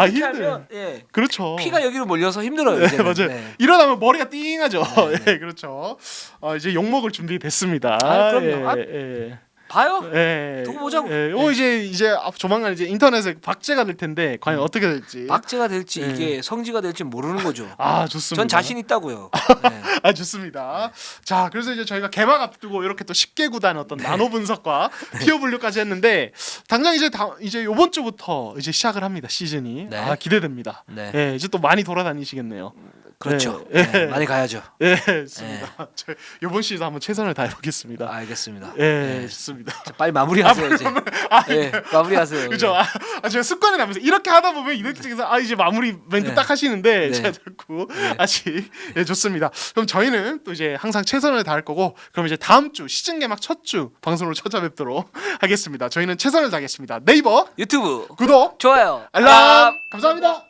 힘들어요. 하면, 예. 그렇죠. 피가 여기로 몰려서 힘들어요. 이제는. 맞아요. 네. 일어나면 머리가 띵하죠. 네. 예, 그렇죠. 이제 욕 먹을 준비 됐습니다. 그럼요. 예. 봐요. 예. 두고 보자고. 예. 이제 조만간 이제 인터넷에 박제가 될 텐데 과연 어떻게 될지. 박제가 될지 예. 이게 성지가 될지 모르는 거죠. 좋습니다. 전 자신 있다고요. 네. 좋습니다. 자, 그래서 이제 저희가 개막 앞두고 이렇게 또 10개 구단 어떤 나노 분석과 티어 분류까지 했는데, 당장 이제 요번 주부터 이제 시작을 합니다. 시즌이. 네. 기대됩니다. 네. 예, 이제 또 많이 돌아다니시겠네요. 그렇죠. 예. 네, 많이 가야죠. 예, 좋습니다. 저 요번 시즌 한번 최선을 다해 보겠습니다. 알겠습니다. 예, 네. 좋습니다. 자, 빨리 마무리하세요 이제. 네, 마무리하세요. 그죠? 제가 습관이 나면서 이렇게 하다 보면 이덕직에서 이제 마무리 멘트 네. 딱 하시는데 네. 제가 자꾸 네. 아직 좋습니다. 그럼 저희는 또 이제 항상 최선을 다할 거고, 그럼 이제 다음 주 시즌 개막 첫 주 방송으로 찾아뵙도록 하겠습니다. 저희는 최선을 다하겠습니다. 네이버 유튜브 구독, 좋아요. 알람 감사합니다.